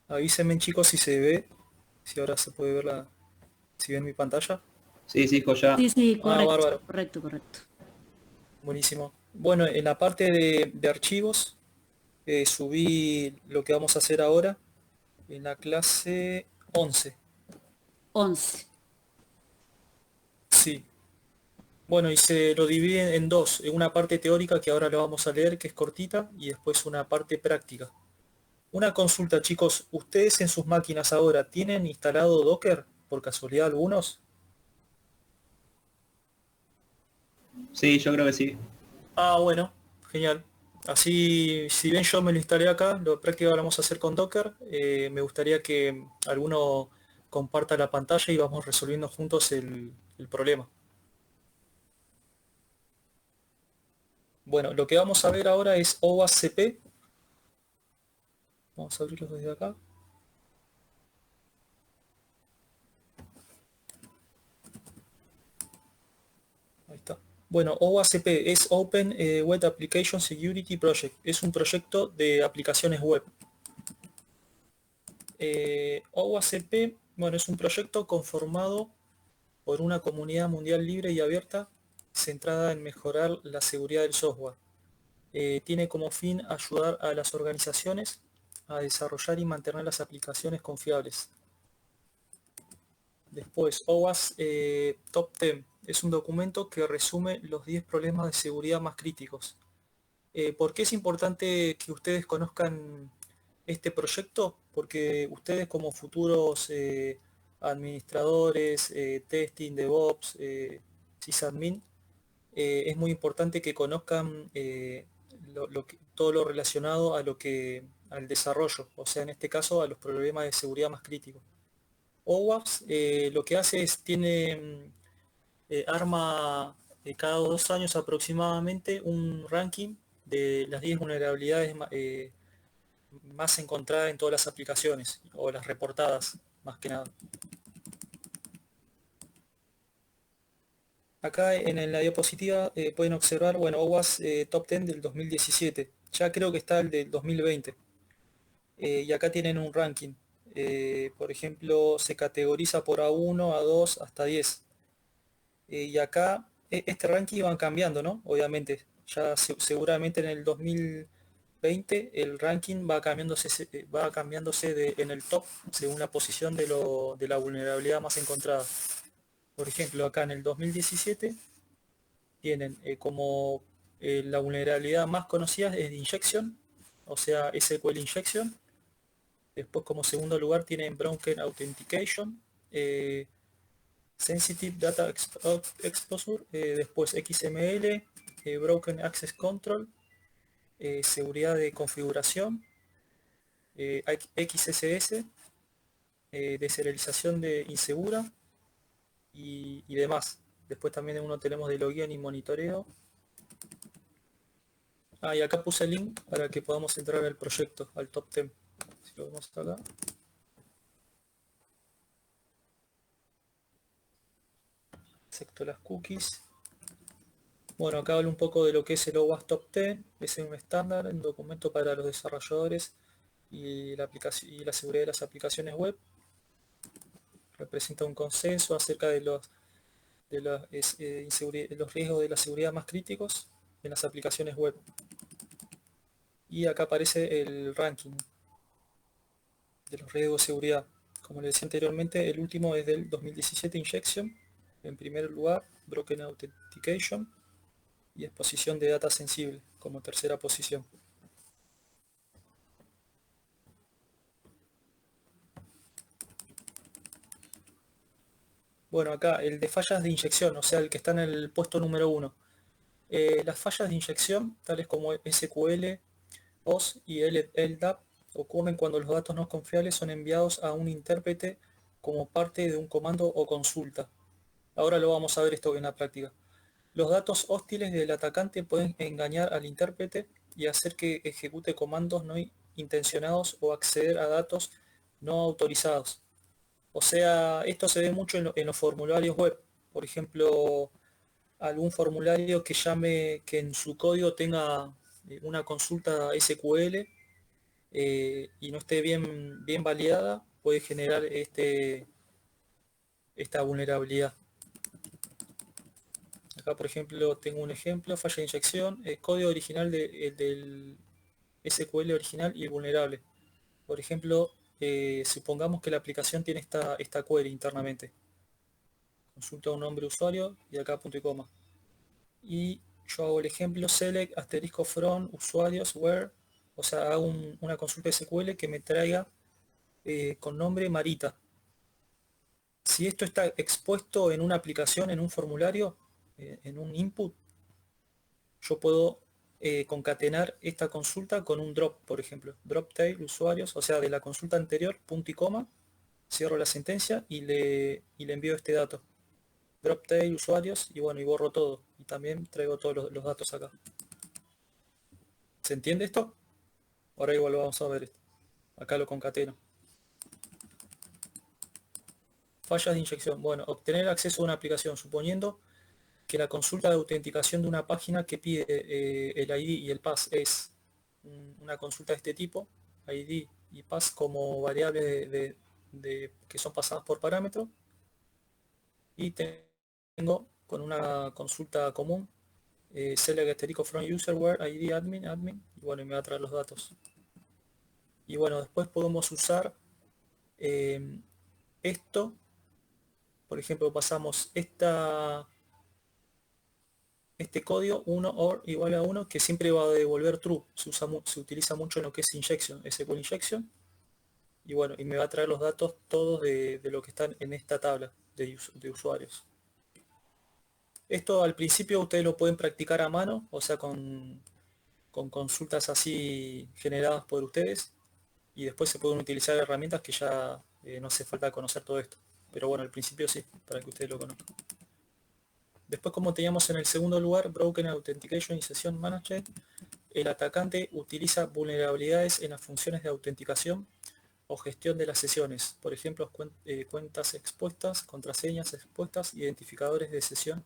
Avísenme chicos si se ve, si ahora se puede ver si ven mi pantalla. Sí, sí, joya. Sí, sí, Ah, correcto, bárbaro, correcto, correcto. buenísimo. Bueno, en la parte de archivos subí lo que vamos a hacer ahora en la clase 11. 11. Sí. Bueno, y se lo divide en dos, en una parte teórica que ahora lo vamos a leer, que es cortita, y después una parte práctica. Una consulta, chicos, ¿ustedes en sus máquinas ahora tienen instalado Docker? ¿Por casualidad algunos? Sí, yo creo que sí. Ah, bueno, genial. Así, si bien yo me lo instalé acá, lo práctico lo vamos a hacer con Docker. Me gustaría que alguno comparta la pantalla y vamos resolviendo juntos el problema. Bueno, lo que vamos a ver ahora es OACP. Vamos a abrirlo desde acá. Ahí está. Bueno, OACP es Open Web Application Security Project. Es un proyecto de aplicaciones web. OACP, bueno, es un proyecto conformado por una comunidad mundial libre y abierta centrada en mejorar la seguridad del software. Tiene como fin ayudar a las organizaciones a desarrollar y mantener las aplicaciones confiables. Después, OWASP Top 10 es un documento que resume los 10 problemas de seguridad más críticos. ¿Por qué es importante que ustedes conozcan este proyecto? Porque ustedes como futuros administradores, testing, DevOps, sysadmin, es muy importante que conozcan todo lo relacionado a al desarrollo, o sea, en este caso a los problemas de seguridad más críticos. OWASP lo que hace es, arma cada 2 años aproximadamente un ranking de las 10 vulnerabilidades más encontradas en todas las aplicaciones, o las reportadas, más que nada. Acá en la diapositiva pueden observar, bueno, OWASP Top 10 del 2017. Ya creo que está el del 2020. Y acá tienen un ranking. Por ejemplo, se categoriza por A1, A2 hasta 10. Y acá este ranking van cambiando, ¿no? Obviamente. Ya seguramente en el 2020 el ranking va cambiándose en el top según la posición de la vulnerabilidad más encontrada. Por ejemplo, acá en el 2017 tienen como la vulnerabilidad más conocida es de injection, o sea, SQL injection. Después como segundo lugar tienen broken authentication, sensitive data exposure, después XML, broken access control, seguridad de configuración, XSS, deserialización de insegura y demás. Después también uno tenemos de login y monitoreo. Ah, y acá puse el link para que podamos entrar al proyecto, al top 10. Si lo vemos acá. Excepto las cookies. Bueno, acá hablo un poco de lo que es el OWASP Top 10. Es un estándar, un documento para los desarrolladores y la seguridad de las aplicaciones web. Representa un consenso acerca de los riesgos de la seguridad más críticos en las aplicaciones web. Y acá aparece el ranking de los riesgos de seguridad. Como les decía anteriormente, el último es del 2017 Injection. En primer lugar, Broken Authentication y exposición de data sensible como tercera posición. Bueno, acá el de fallas de inyección, o sea, el que está en el puesto número 1. Las fallas de inyección, tales como SQL, OS y LDAP, ocurren cuando los datos no confiables son enviados a un intérprete como parte de un comando o consulta. Ahora lo vamos a ver esto en la práctica. Los datos hostiles del atacante pueden engañar al intérprete y hacer que ejecute comandos no intencionados o acceder a datos no autorizados. O sea, esto se ve mucho en los formularios web. Por ejemplo, algún formulario que en su código tenga una consulta SQL y no esté bien validada, puede generar esta vulnerabilidad. Acá, por ejemplo, tengo un ejemplo, falla de inyección, código original del SQL original y vulnerable. Por ejemplo, supongamos que la aplicación tiene esta query internamente. Consulta un nombre de usuario y acá punto y coma. Y yo hago el ejemplo select asterisco from usuarios where, o sea, hago una consulta SQL que me traiga con nombre Marita. Si esto está expuesto en una aplicación, en un formulario, en un input, yo puedo concatenar esta consulta con un drop, por ejemplo. Drop tail usuarios, o sea, de la consulta anterior, punto y coma, cierro la sentencia y le envío este dato. Drop tail usuarios y bueno, y borro todo. Y también traigo todos los datos acá. ¿Se entiende esto? Ahora igual lo vamos a ver esto. Acá lo concateno. Fallas de inyección. Bueno, obtener acceso a una aplicación suponiendo que la consulta de autenticación de una página que pide el ID y el pass es una consulta de este tipo, ID y pass como variables que son pasadas por parámetro, y tengo con una consulta común select asterisco from user where ID admin, y bueno, y me va a traer los datos. Y bueno, después podemos usar esto, por ejemplo, pasamos este código 1 or igual a 1 que siempre va a devolver true. Se utiliza mucho en lo que es injection, SQL injection. Y bueno, y me va a traer los datos todos de lo que están en esta tabla de usuarios. Esto al principio ustedes lo pueden practicar a mano, o sea, con consultas así generadas por ustedes. Y después se pueden utilizar herramientas que ya no hace falta conocer todo esto. Pero bueno, al principio sí, para que ustedes lo conozcan. Después, como teníamos en el segundo lugar, Broken Authentication y Session Manager, el atacante utiliza vulnerabilidades en las funciones de autenticación o gestión de las sesiones, por ejemplo, cuentas expuestas, contraseñas expuestas, identificadores de sesión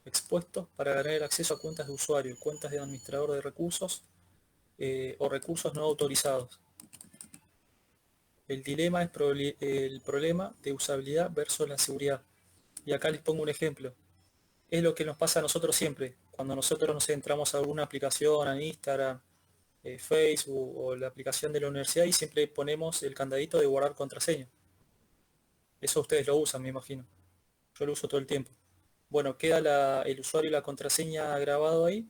expuestos para ganar el acceso a cuentas de usuario, cuentas de administrador de recursos o recursos no autorizados. El dilema es el problema de usabilidad versus la seguridad. Y acá les pongo un ejemplo. Es lo que nos pasa a nosotros siempre. Cuando nosotros nos entramos a alguna aplicación, en Instagram, Facebook o la aplicación de la universidad y siempre ponemos el candadito de guardar contraseña. Eso ustedes lo usan, me imagino. Yo lo uso todo el tiempo. Bueno, queda el usuario y la contraseña grabado ahí.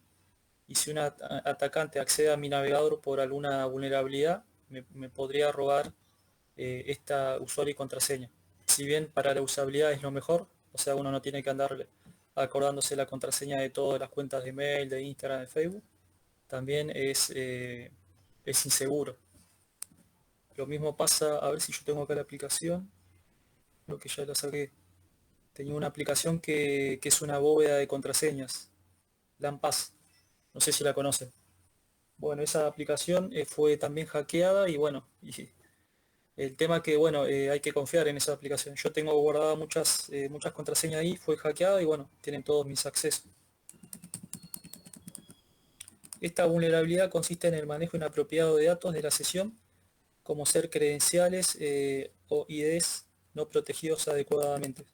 Y si un atacante accede a mi navegador por alguna vulnerabilidad, me podría robar esta usuario y contraseña. Si bien para la usabilidad es lo mejor, o sea, uno no tiene que andar acordándose la contraseña de todas las cuentas de mail, de Instagram, de Facebook, también es inseguro. Lo mismo pasa, a ver si yo tengo acá la aplicación, lo que ya la saqué. Tenía una aplicación que es una bóveda de contraseñas, LAMPAS, no sé si la conocen. Bueno, esa aplicación fue también hackeada y bueno, y el tema que bueno, hay que confiar en esa aplicación. Yo tengo guardadas muchas contraseñas ahí, fue hackeada y bueno, tienen todos mis accesos. Esta vulnerabilidad consiste en el manejo inapropiado de datos de la sesión, como ser credenciales o IDs no protegidos adecuadamente.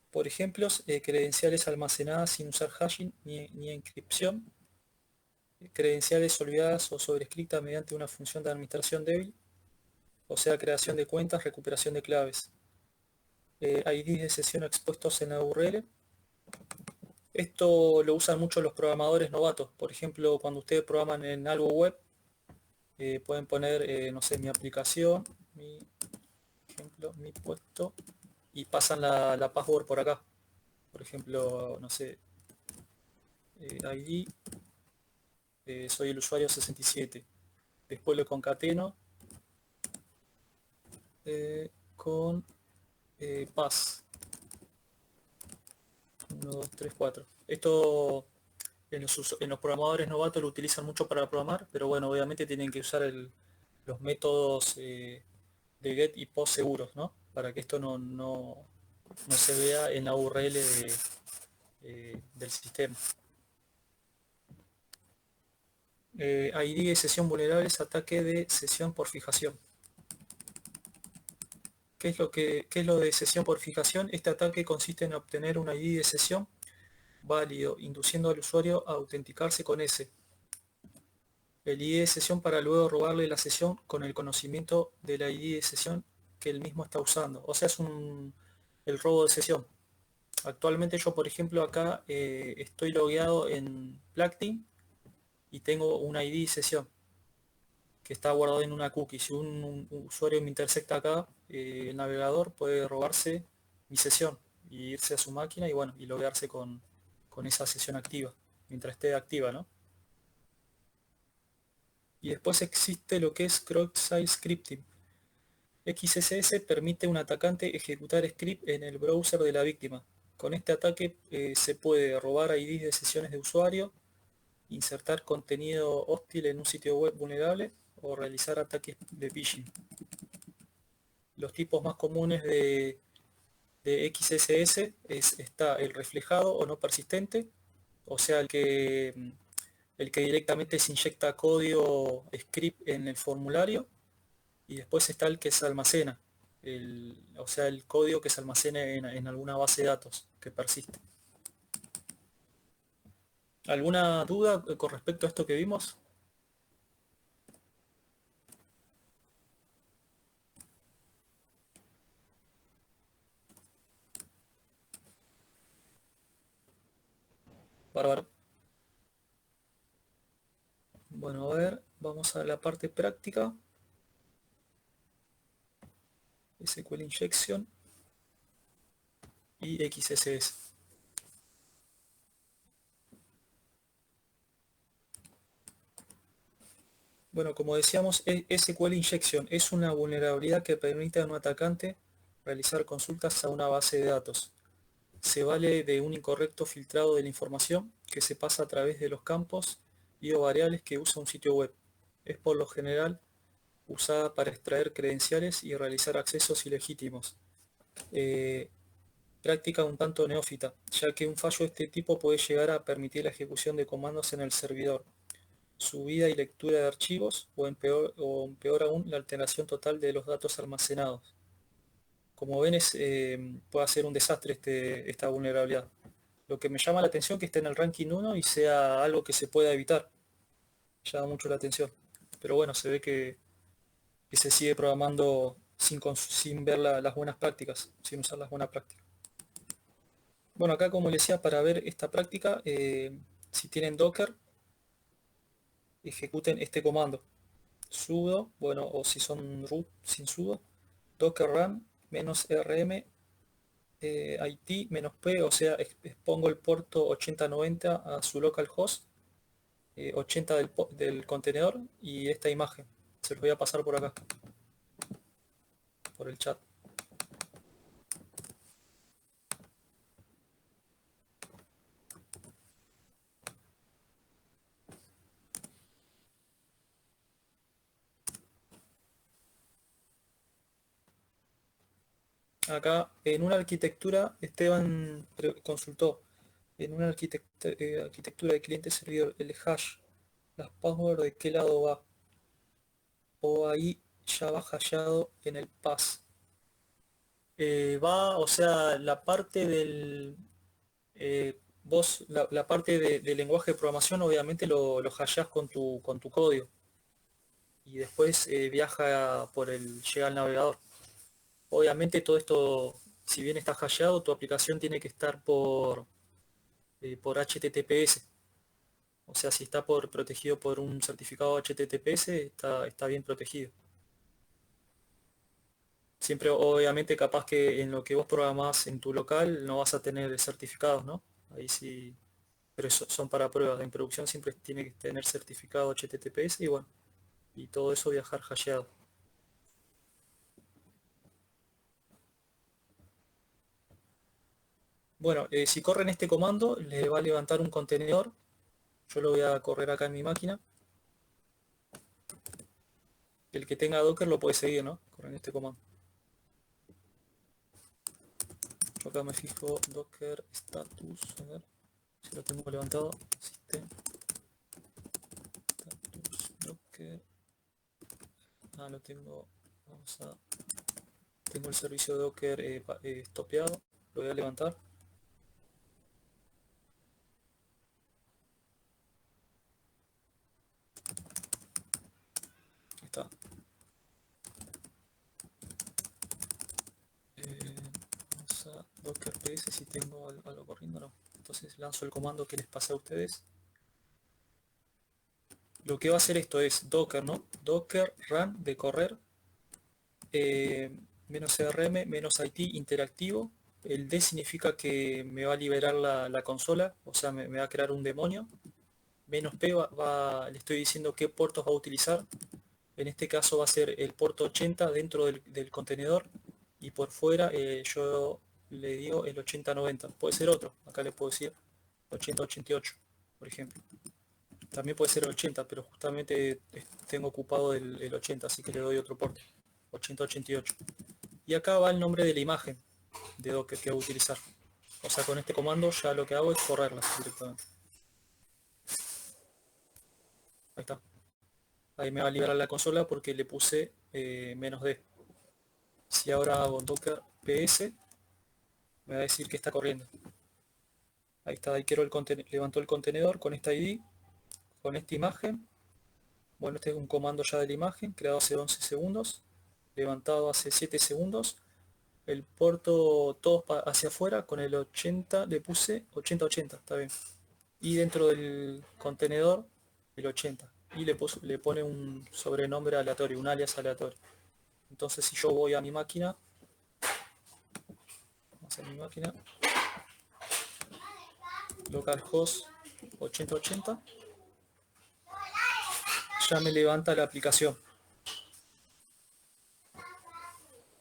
Por ejemplo, credenciales almacenadas sin usar hashing ni encripción, credenciales olvidadas o sobrescritas mediante una función de administración débil, o sea, creación de cuentas, recuperación de claves, IDs de sesión expuestos en la URL. Esto lo usan mucho los programadores novatos. Por ejemplo, cuando ustedes programan en algo web, pueden poner, no sé, mi aplicación, mi puesto, y pasan la password por acá. Por ejemplo, no sé, ID, soy el usuario 67. Después lo concateno con pass 1, 2, 3, 4. Esto en los programadores novatos lo utilizan mucho para programar, pero bueno, obviamente tienen que usar los métodos de get y post seguros, ¿no? Para que esto no se vea en la URL del sistema. ID de sesión vulnerable es ataque de sesión por fijación. ¿Qué es lo de sesión por fijación? Este ataque consiste en obtener un ID de sesión válido, induciendo al usuario a autenticarse con ese. El ID de sesión para luego robarle la sesión con el conocimiento del ID de sesión que él mismo está usando. O sea, es el robo de sesión. Actualmente yo, por ejemplo, acá estoy logueado en Plugin y tengo un ID de sesión que está guardado en una cookie. Si un usuario me intersecta acá, el navegador puede robarse mi sesión y irse a su máquina y bueno, y loguearse con esa sesión activa, mientras esté activa, ¿no? Y después existe lo que es cross-site scripting. XSS permite a un atacante ejecutar script en el browser de la víctima. Con este ataque se puede robar IDs de sesiones de usuario, insertar contenido hostil en un sitio web vulnerable o realizar ataques de phishing. Los tipos más comunes de XSS está el reflejado o no persistente, o sea el que directamente se inyecta código script en el formulario, y después está el que se almacena, o sea el código que se almacena en alguna base de datos que persiste. ¿Alguna duda con respecto a esto que vimos? Bárbaro. Bueno, a ver, vamos a la parte práctica. SQL Injection y XSS. Bueno, como decíamos, SQL Injection es una vulnerabilidad que permite a un atacante realizar consultas a una base de datos. Se vale de un incorrecto filtrado de la información que se pasa a través de los campos y o variables que usa un sitio web. Es por lo general usada para extraer credenciales y realizar accesos ilegítimos. Práctica un tanto neófita, ya que un fallo de este tipo puede llegar a permitir la ejecución de comandos en el servidor, subida y lectura de archivos o peor aún la alteración total de los datos almacenados. Como ven, puede ser un desastre esta vulnerabilidad. Lo que me llama la atención es que esté en el ranking 1 y sea algo que se pueda evitar. Llama mucho la atención. Pero bueno, se ve que se sigue programando sin ver las buenas prácticas, sin usar las buenas prácticas. Bueno, acá como les decía, para ver esta práctica, si tienen Docker, ejecuten este comando. Sudo, bueno, o si son root sin sudo, docker run -rm it -p, o sea, expongo el puerto 8090 a su localhost 80 del contenedor y esta imagen. Se los voy a pasar por acá, por el chat. Acá en una arquitectura, Esteban consultó, en una arquitectura de cliente-servidor, el hash, las password de qué lado va, o ahí ya va hashado en el pass. Va, o sea, la parte la parte del lenguaje de programación obviamente lo hasheás con tu código y después viaja llega al navegador. Obviamente todo esto, si bien está hasheado, tu aplicación tiene que estar por HTTPS. O sea, si está protegido por un certificado HTTPS, está bien protegido. Siempre, obviamente, capaz que en lo que vos programás en tu local no vas a tener certificados, ¿no? Ahí sí, pero son para pruebas. En producción siempre tiene que tener certificado HTTPS y bueno, y todo eso viajar hasheado. Bueno, si corren este comando, le va a levantar un contenedor. Yo lo voy a correr acá en mi máquina. El que tenga Docker lo puede seguir, ¿no? Corren este comando. Yo acá me fijo Docker status, a ver si lo tengo levantado. System lo tengo. Tengo el servicio Docker estopeado. Lo voy a levantar. Ahí está. Vamos a Docker PS si tengo algo corriendo, no. Entonces lanzo el comando que les pasé a ustedes. Lo que va a hacer esto es Docker, ¿no? Docker run de correr menos CRM menos IT interactivo. El D significa que me va a liberar la consola, o sea, me va a crear un demonio. Menos P le estoy diciendo qué puertos va a utilizar. En este caso va a ser el puerto 80 dentro del contenedor y por fuera yo le digo el 8090. Puede ser otro, acá le puedo decir 8088, por ejemplo. También puede ser el 80, pero justamente tengo ocupado el 80, así que le doy otro puerto, 8088. Y acá va el nombre de la imagen de Docker que voy a utilizar. O sea, con este comando ya lo que hago es correrla directamente. Ahí está. Ahí me va a liberar la consola porque le puse -D. Si ahora hago Docker PS, me va a decir que está corriendo. Ahí está, ahí quiero levantó el contenedor con esta ID, con esta imagen. Bueno, este es un comando ya de la imagen, creado hace 11 segundos, levantado hace 7 segundos. El puerto todo hacia afuera, con el 80 le puse 8080, está bien. Y dentro del contenedor, el 80. Y le pone un sobrenombre aleatorio, un alias aleatorio. Entonces si yo voy a mi máquina, vamos a mi máquina, localhost 8080, ya me levanta la aplicación.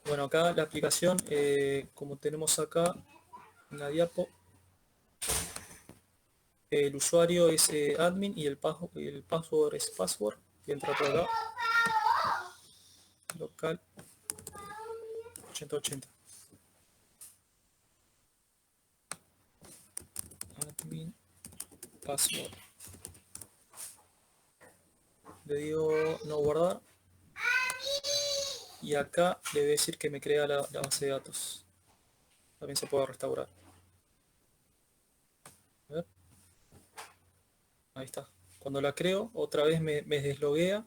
Bueno, acá la aplicación, como tenemos acá en la diapo, el usuario es admin y el password es password. Y entra por acá, local 8080. Admin password. Le digo no guardar. Y acá le voy a decir que me crea la base de datos. También se puede restaurar. A ver. Ahí está. Cuando la creo, otra vez me desloguea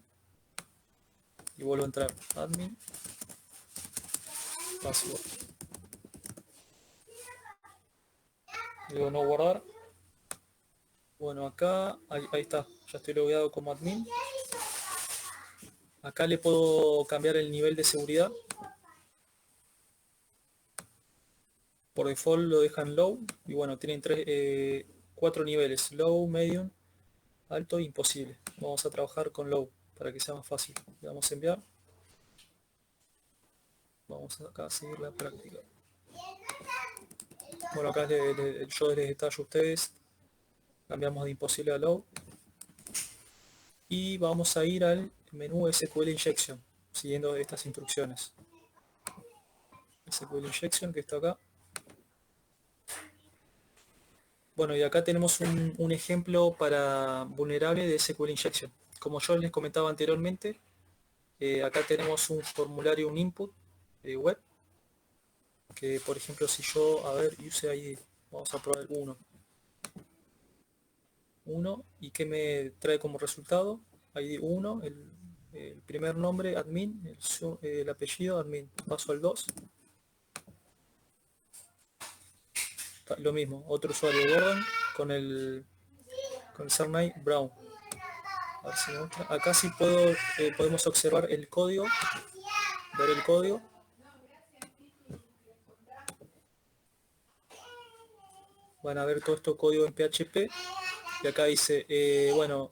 y vuelvo a entrar. Admin password. Digo no guardar. Bueno, acá, ahí está. Ya estoy logueado como admin. Acá le puedo cambiar el nivel de seguridad. Por default lo dejan low. Y bueno, tienen 4 niveles. Low, medium, alto e imposible. Vamos a trabajar con low para que sea más fácil. Le damos a enviar. Vamos acá a seguir la práctica. Bueno, acá yo les detallo a ustedes. Cambiamos de imposible a low. Y vamos a ir al menú SQL Injection, siguiendo estas instrucciones. SQL Injection, que está acá. Bueno, y acá tenemos un ejemplo para vulnerable de SQL Injection. Como yo les comentaba anteriormente, acá tenemos un formulario, un input web, que por ejemplo si yo, a ver, use ID, vamos a probar el 1, y que me trae como resultado, ID 1, el primer nombre, admin, el apellido, admin. Paso al 2. Lo mismo, otro usuario Gordon con el surname Brown. A ver si me muestra. Acá sí podemos observar el código, ver el código. Van a ver todo esto código en PHP. Y acá dice, bueno,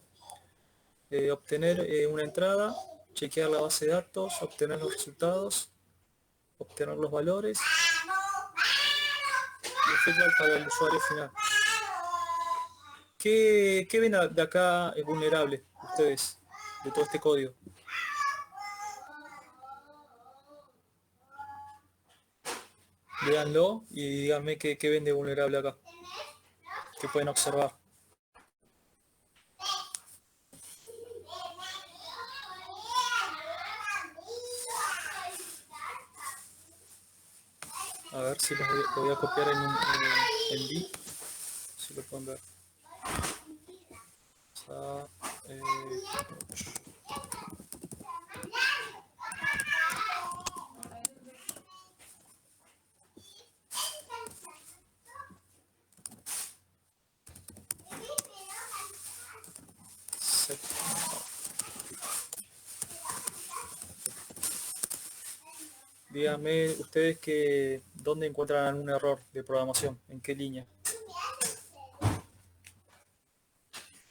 obtener una entrada, chequear la base de datos, obtener los resultados, obtener los valores y el feedback para el usuario final. ¿Qué ven de acá vulnerable ustedes de todo este código? Léanlo y díganme qué ven de vulnerable acá, que pueden observar. A ver si lo voy a copiar en D, si lo pueden ver. Sa, eh, 8. Díganme ustedes dónde encuentran algún error de programación, en qué línea.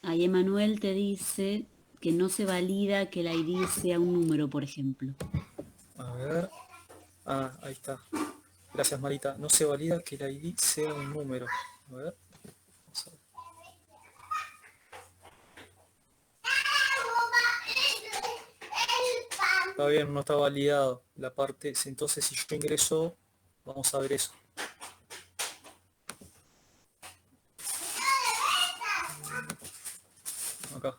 Ahí Emanuel te dice que no se valida que el ID sea un número, por ejemplo. A ver. Ah, ahí está. Gracias, Marita. No se valida que el ID sea un número. A ver. Vamos a ver. Está bien, no está validado la parte. Entonces, si yo ingreso, vamos a ver eso. Acá.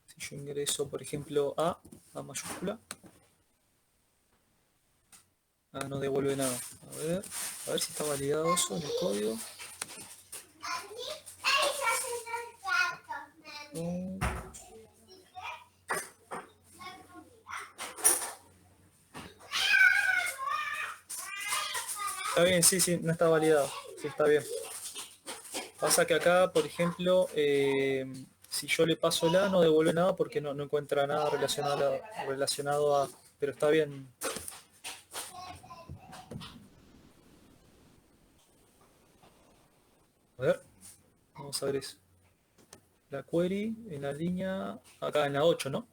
Si yo ingreso, por ejemplo, A mayúscula. No devuelve nada. A ver si está validado eso en el código. No. Está bien, sí, no está validado. Sí, está bien. Pasa que acá, por ejemplo, si yo le paso el A, no devuelve nada porque no encuentra nada relacionado a... Pero está bien. A ver, vamos a ver eso. La query en la línea... Acá en la 8, ¿no?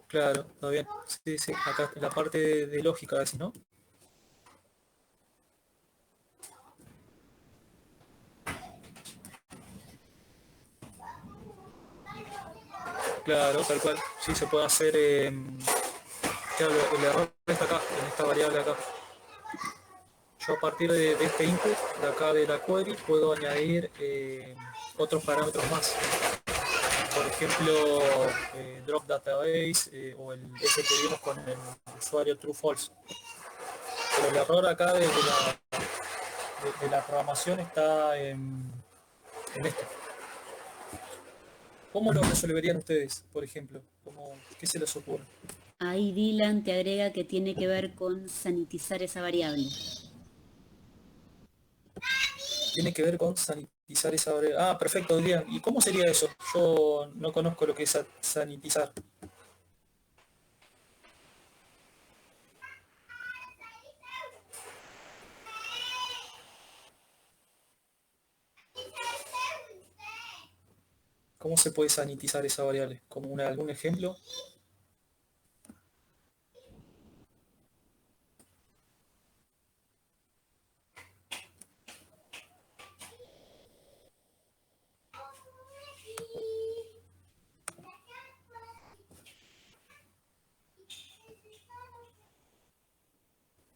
Claro, está bien. Sí, sí, acá en la parte de lógica, así, ¿no? Claro, tal cual. Sí, se puede hacer... claro, el error está acá, en esta variable acá. Yo a partir de este input, de acá de la query, puedo añadir otros parámetros más. Por ejemplo, drop database o ese que vimos con el usuario true false. Pero el error acá de la programación está en esto. ¿Cómo lo resolverían ustedes, por ejemplo? ¿Qué se les ocurre? Ahí Dylan te agrega que tiene que ver con sanitizar esa variable. Tiene que ver con sanitizar esa variable. Ah, perfecto, Adrián. ¿Y cómo sería eso? Yo no conozco lo que es sanitizar. ¿Cómo se puede sanitizar esa variable? ¿Como algún ejemplo?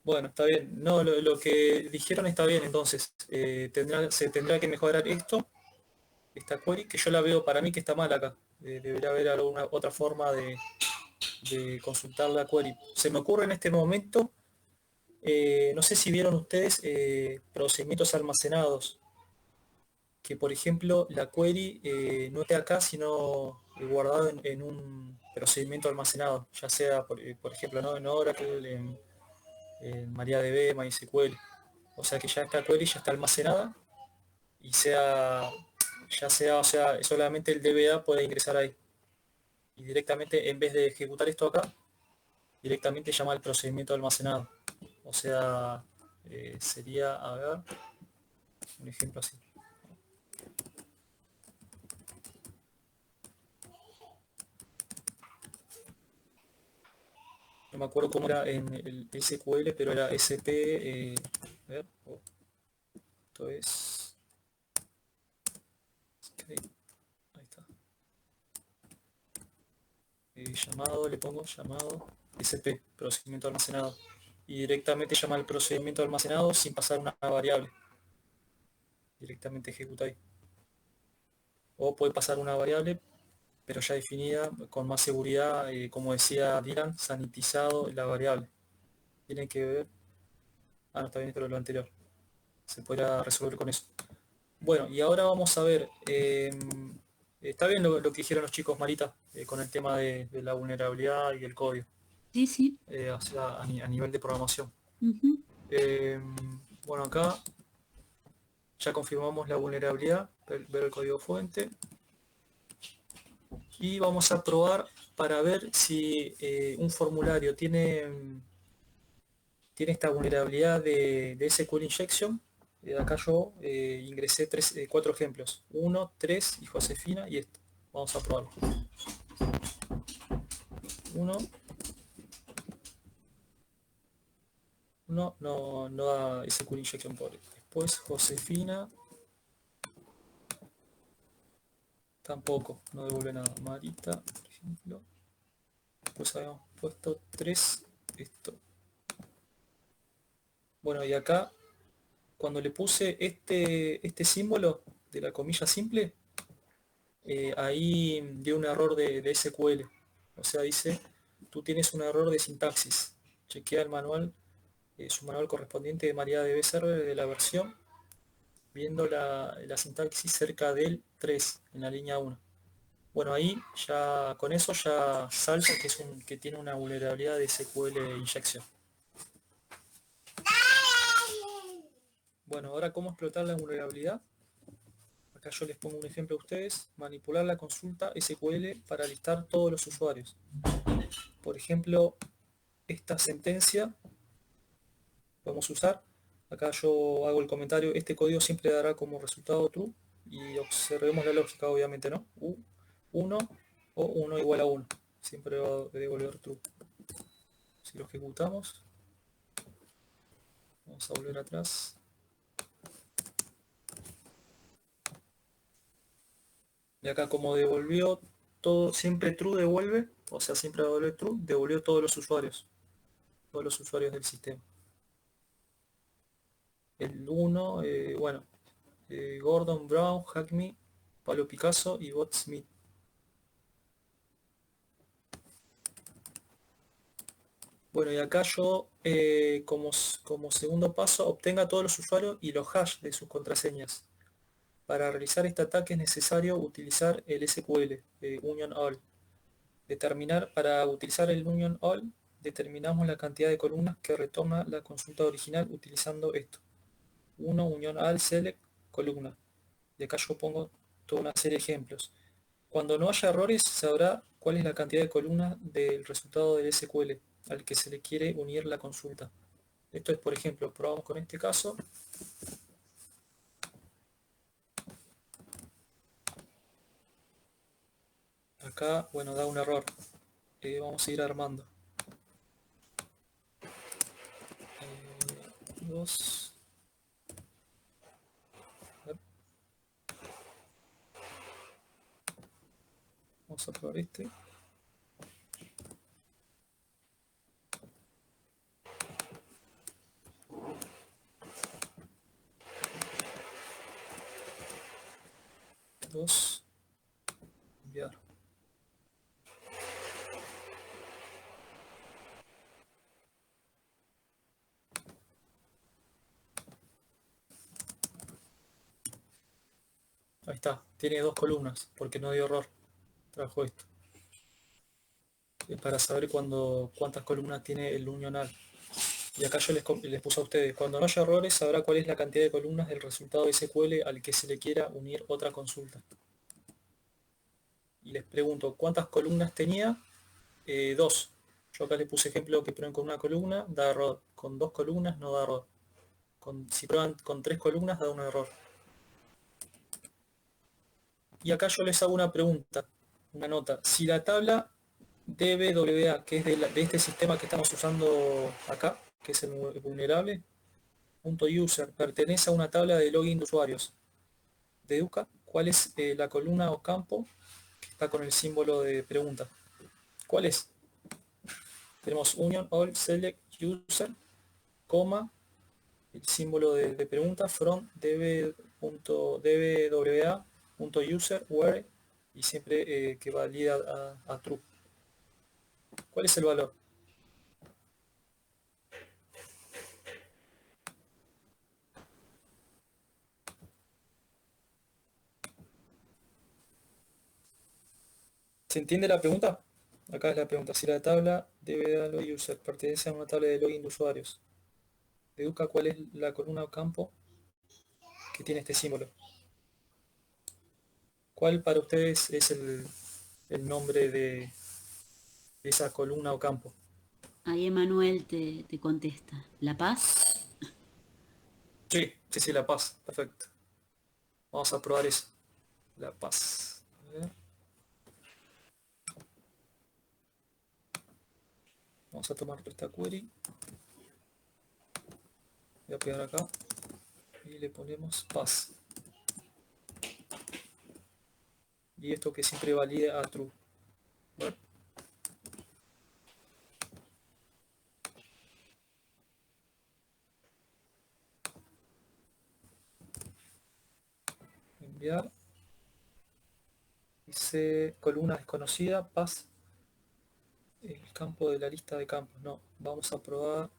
Bueno, está bien. No, lo que dijeron está bien, entonces. Se tendrá que mejorar esta query, que yo la veo para mí que está mal acá. Debería haber alguna otra forma de consultar la query. Se me ocurre en este momento, no sé si vieron ustedes procedimientos almacenados, que por ejemplo la query no esté acá, sino guardado en un procedimiento almacenado, ya sea, por ejemplo, ¿no? En Oracle, en MariaDB, MySQL. O sea que ya esta query ya está almacenada y o sea, solamente el DBA puede ingresar ahí. Y directamente, en vez de ejecutar esto acá, directamente llama al procedimiento almacenado. O sea, sería, a ver, un ejemplo así. No me acuerdo cómo era en el SQL, pero era SP, a ver, esto es... Okay, ahí está. Llamado, le pongo llamado SP, procedimiento almacenado. Y directamente llama al procedimiento almacenado sin pasar una variable. Directamente ejecuta ahí. o puede pasar una variable, pero ya definida con más seguridad, como decía Dylan, sanitizado la variable. Tiene que ver... Ah, no, está bien, pero lo anterior. Se podrá resolver con eso. Bueno, y ahora vamos a ver. Está bien lo que dijeron los chicos, Marita, con el tema de la vulnerabilidad y el código, Sí, sí. o sea, a nivel de programación. Ujú. Eh, bueno, acá ya confirmamos la vulnerabilidad, ver el código fuente. Y vamos a probar para ver si un formulario tiene esta vulnerabilidad de SQL Injection. Acá yo ingresé 4 ejemplos. 1, 3 y Josefina y esto. Vamos a probarlo. 1, no da SQL Injection pobre. Después Josefina. Tampoco, no devuelve nada. Marita, por ejemplo. Después habíamos puesto 3, esto. Bueno, y acá, cuando le puse este símbolo de la comilla simple, ahí dio un error de SQL. O sea, dice, tú tienes un error de sintaxis. Chequea el manual, su manual correspondiente de MariaDB Server de la versión, viendo la sintaxis cerca del 3, en la línea 1. Bueno, ahí ya con eso ya salta que tiene una vulnerabilidad de SQL Injection. Bueno, ahora cómo explotar la vulnerabilidad. Acá yo les pongo un ejemplo a ustedes. Manipular la consulta SQL para listar todos los usuarios. Por ejemplo, esta sentencia vamos a usar. Acá yo hago el comentario, este código siempre dará como resultado true. Y observemos la lógica, obviamente, ¿no? 1 o 1 igual a 1. Siempre va a devolver true. Si lo ejecutamos, vamos a volver atrás. Y acá como devolvió todo, siempre true devuelve, o sea, siempre devuelve true, devolvió todos los usuarios del sistema. El 1, bueno, Gordon Brown, Hackme, Pablo Picasso y Bot Smith. Bueno, y acá yo, como segundo paso, obtenga todos los usuarios y los hash de sus contraseñas. Para realizar este ataque es necesario utilizar el SQL, Union All. Para utilizar el Union All, determinamos la cantidad de columnas que retoma la consulta original utilizando esto. 1, Union All, Select, columna. Y acá yo pongo toda una serie de ejemplos. Cuando no haya errores, sabrá cuál es la cantidad de columnas del resultado del SQL al que se le quiere unir la consulta. Esto es, por ejemplo, probamos con este caso. Acá, bueno, da un error. Vamos a ir armando. 2. Vamos a probar este. Dos. Enviar. Ahí está. Tiene 2 columnas porque no dio error. Trajo esto. Para saber cuántas columnas tiene el unional. Y acá yo les puse a ustedes, cuando no haya errores sabrá cuál es la cantidad de columnas del resultado de SQL al que se le quiera unir otra consulta. Y les pregunto, ¿cuántas columnas tenía? 2. Yo acá les puse ejemplo que prueben con una columna, da error. Con 2 columnas no da error. Si prueban con 3 columnas da un error. Y acá yo les hago una pregunta, una nota. Si la tabla DBWA, que es de este sistema que estamos usando acá, que es el vulnerable, .user, pertenece a una tabla de login de usuarios, deduzca cuál es la columna o campo que está con el símbolo de pregunta. ¿Cuál es? Tenemos union all select user, coma, el símbolo de pregunta from db.dbwa punto user where y siempre que valida a true. ¿Cuál es el valor? ¿Se entiende la pregunta? Acá es la pregunta. Si la tabla debe darlo user pertenece a una tabla de login de usuarios, deduzca cuál es la columna o campo que tiene este símbolo. ¿Cuál para ustedes es el nombre de esa columna o campo? Ahí Emanuel te contesta. ¿La Paz? Sí, sí, sí, La Paz. Perfecto. Vamos a probar eso. La Paz. A ver. Vamos a tomar esta query. Voy a pegar acá. Y le ponemos Paz. Y esto que siempre valide a true. Bueno, enviar. Dice columna desconocida, Paz. El campo de la lista de campos. No, vamos a probar.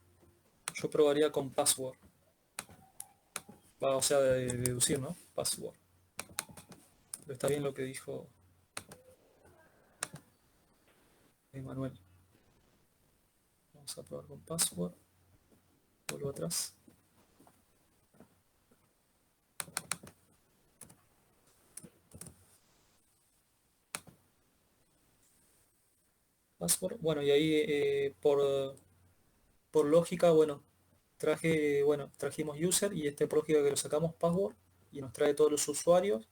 Yo probaría con password. O sea, de deducir, ¿no? Password. Pero está bien lo que dijo Manuel. Vamos a probar con password. Vuelvo atrás. Password. Bueno, y ahí por lógica, bueno, trajimos user y por lógica que lo sacamos password y nos trae todos los usuarios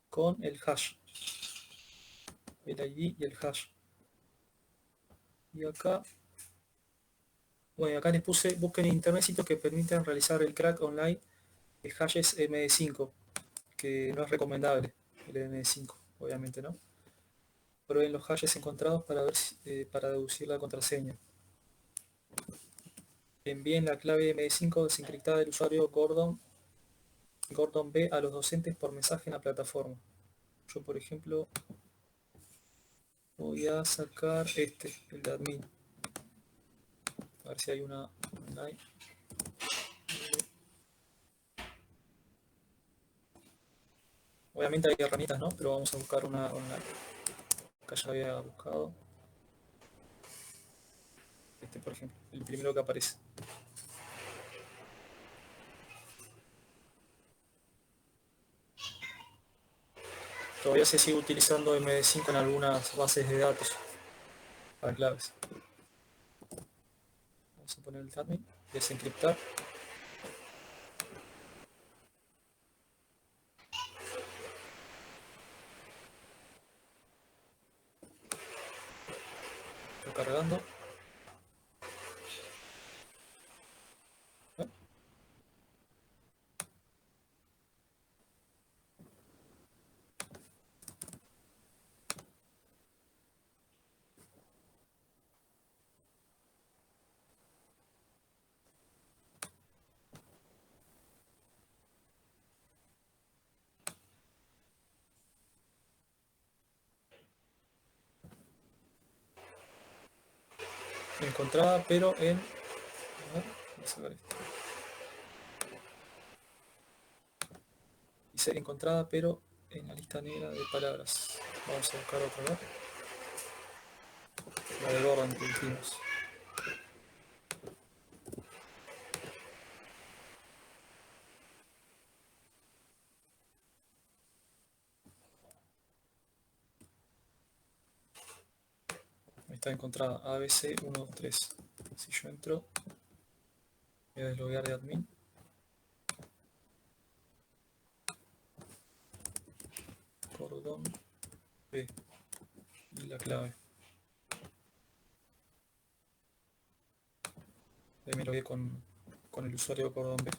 con el hash. El ID y el hash. Y acá, bueno, acá les puse, busquen en internet sitios que permitan realizar el crack online de hashes MD5, que no es recomendable el MD5, obviamente, ¿no? Prueben los hashes encontrados para ver para deducir la contraseña. Envíen la clave MD5 desencriptada del usuario Gordon B a los docentes por mensaje en la plataforma. Yo, por ejemplo, voy a sacar el de admin. A ver si hay una online. Obviamente hay herramientas, ¿no? Pero vamos a buscar una online. Acá ya había buscado. Por ejemplo, el primero que aparece. Todavía se sigue utilizando MD5 en algunas bases de datos para claves. Vamos a poner el admin, desencriptar. Está cargando. Encontrada, pero en... A ver, voy a sacar esto. Dice encontrada, pero en la lista negra de palabras. Vamos a buscar otra vez. La de Gordon que dijimos. Ahí está encontrada ABC 123. Si yo entro, voy a desloguear de admin. Cordón B y la clave. Ahí me logué con el usuario Cordón B.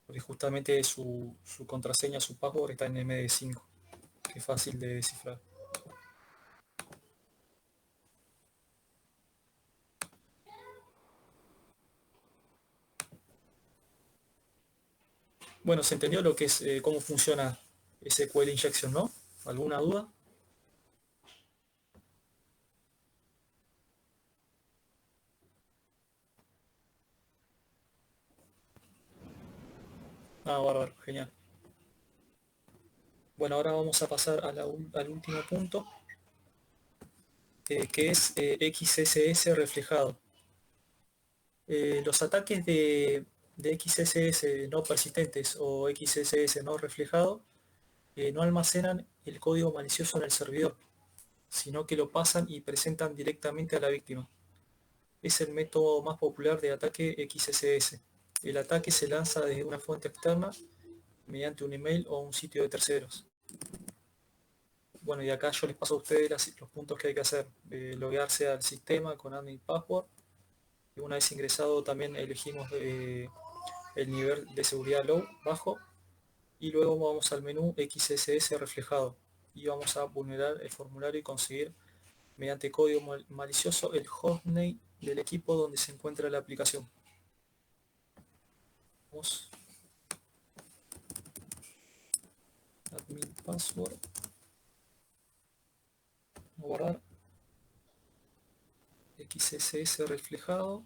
Porque justamente su contraseña, su password está en MD5, que es fácil de descifrar. Bueno, se entendió lo que es, cómo funciona SQL Injection, ¿no? ¿Alguna duda? Ah, bárbaro, genial. Bueno, ahora vamos a pasar al último punto, que es XSS reflejado. Los ataques de XSS no persistentes o XSS no reflejado no almacenan el código malicioso en el servidor, sino que lo pasan y presentan directamente a la víctima. Es el método más popular de ataque XSS. El ataque se lanza desde una fuente externa mediante un email o un sitio de terceros. Bueno, y acá yo les paso a ustedes los puntos que hay que hacer. Loguearse al sistema con admin password. Y una vez ingresado también elegimos el nivel de seguridad low, bajo. Y luego vamos al menú XSS reflejado. Y vamos a vulnerar el formulario y conseguir mediante código malicioso el hostname del equipo donde se encuentra la aplicación. Vamos. Admin password. Guardar. XSS reflejado.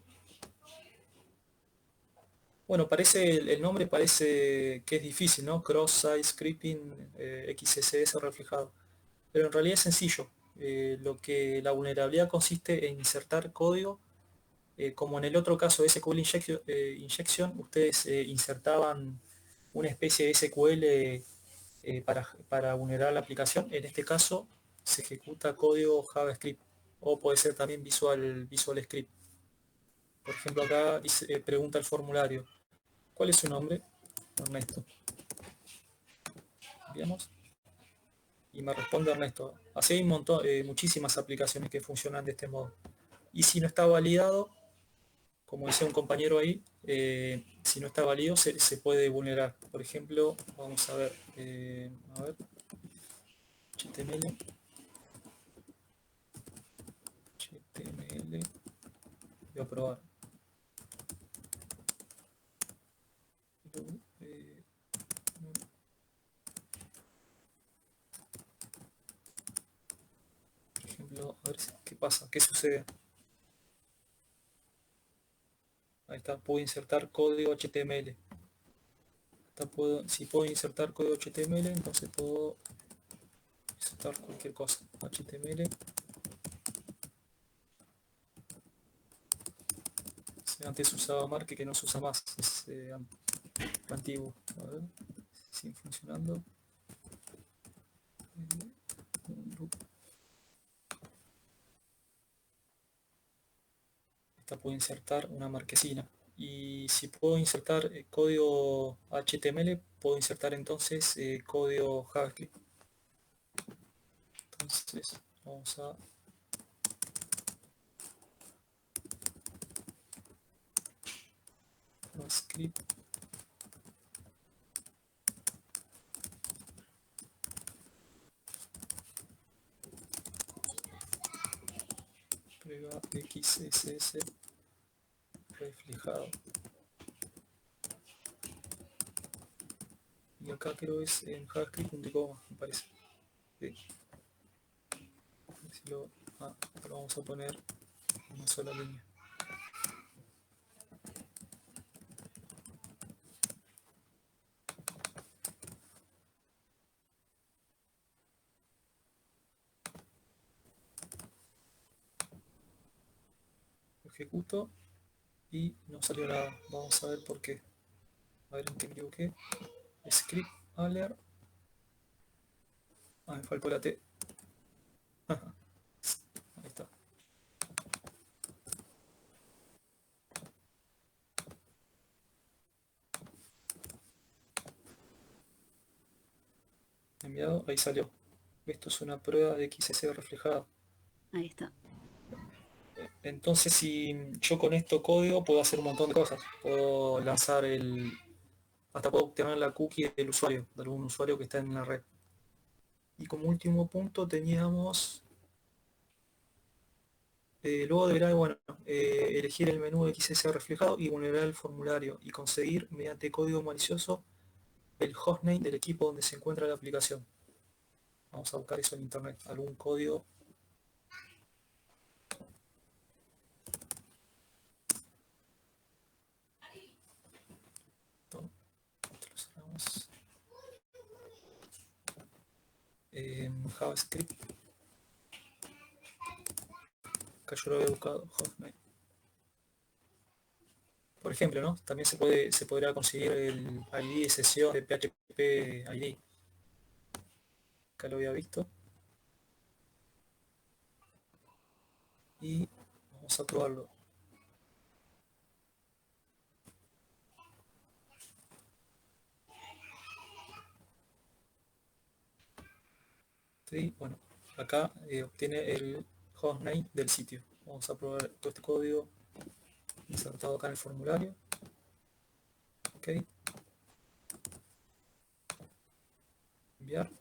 Bueno, parece el nombre parece que es difícil, ¿no? Cross-site scripting, XSS reflejado. Pero en realidad es sencillo. Lo que la vulnerabilidad consiste en insertar código, como en el otro caso de SQL Injection, ustedes insertaban una especie de SQL para vulnerar la aplicación. En este caso se ejecuta código JavaScript o puede ser también Visual Script. Por ejemplo, acá pregunta el formulario: ¿cuál es su nombre? Ernesto. Enviamos. Y me responde Ernesto. Así hay un montón, muchísimas aplicaciones que funcionan de este modo. Y si no está validado, como decía un compañero ahí, si no está válido se puede vulnerar. Por ejemplo, vamos a ver, HTML, voy a probar. Por ejemplo, a ver qué pasa, qué sucede. Ahí está, puedo insertar código HTML. Si puedo insertar código HTML, entonces puedo insertar cualquier cosa. HTML. Antes usaba Marque, que no se usa más. Es antiguo. A ver, sigue funcionando. Esta puedo insertar una marquesina. Y si puedo insertar código HTML, puedo insertar entonces código JavaScript. Entonces vamos a JavaScript. Prueba XSS reflejado. Y acá creo es en javascript.com, me parece. Sí. Lo vamos a poner una sola línea. Ejecuto y no salió nada. Vamos a ver por qué. A ver en qué me equivoqué. Script alert. Me faltó la T. Ahí está. Enviado, ahí salió. Esto es una prueba de XSS reflejado. Ahí está. Entonces, si yo con esto código puedo hacer un montón de cosas. Puedo lanzar hasta puedo obtener la cookie del usuario, de algún usuario que está en la red. Y como último punto teníamos, luego deberá, bueno, elegir el menú XSS reflejado y vulnerar el formulario y conseguir mediante código malicioso el hostname del equipo donde se encuentra la aplicación. Vamos a buscar eso en internet, algún código. Lo cerramos. JavaScript. Acá yo lo había buscado, hostname. Por ejemplo, ¿no? También se podrá conseguir el ID de sesión de PHP ID. Acá lo había visto. Y vamos a probarlo. Sí, bueno, acá obtiene el hostname del sitio. Vamos a probar todo este código insertado acá en el formulario. Ok. Enviar.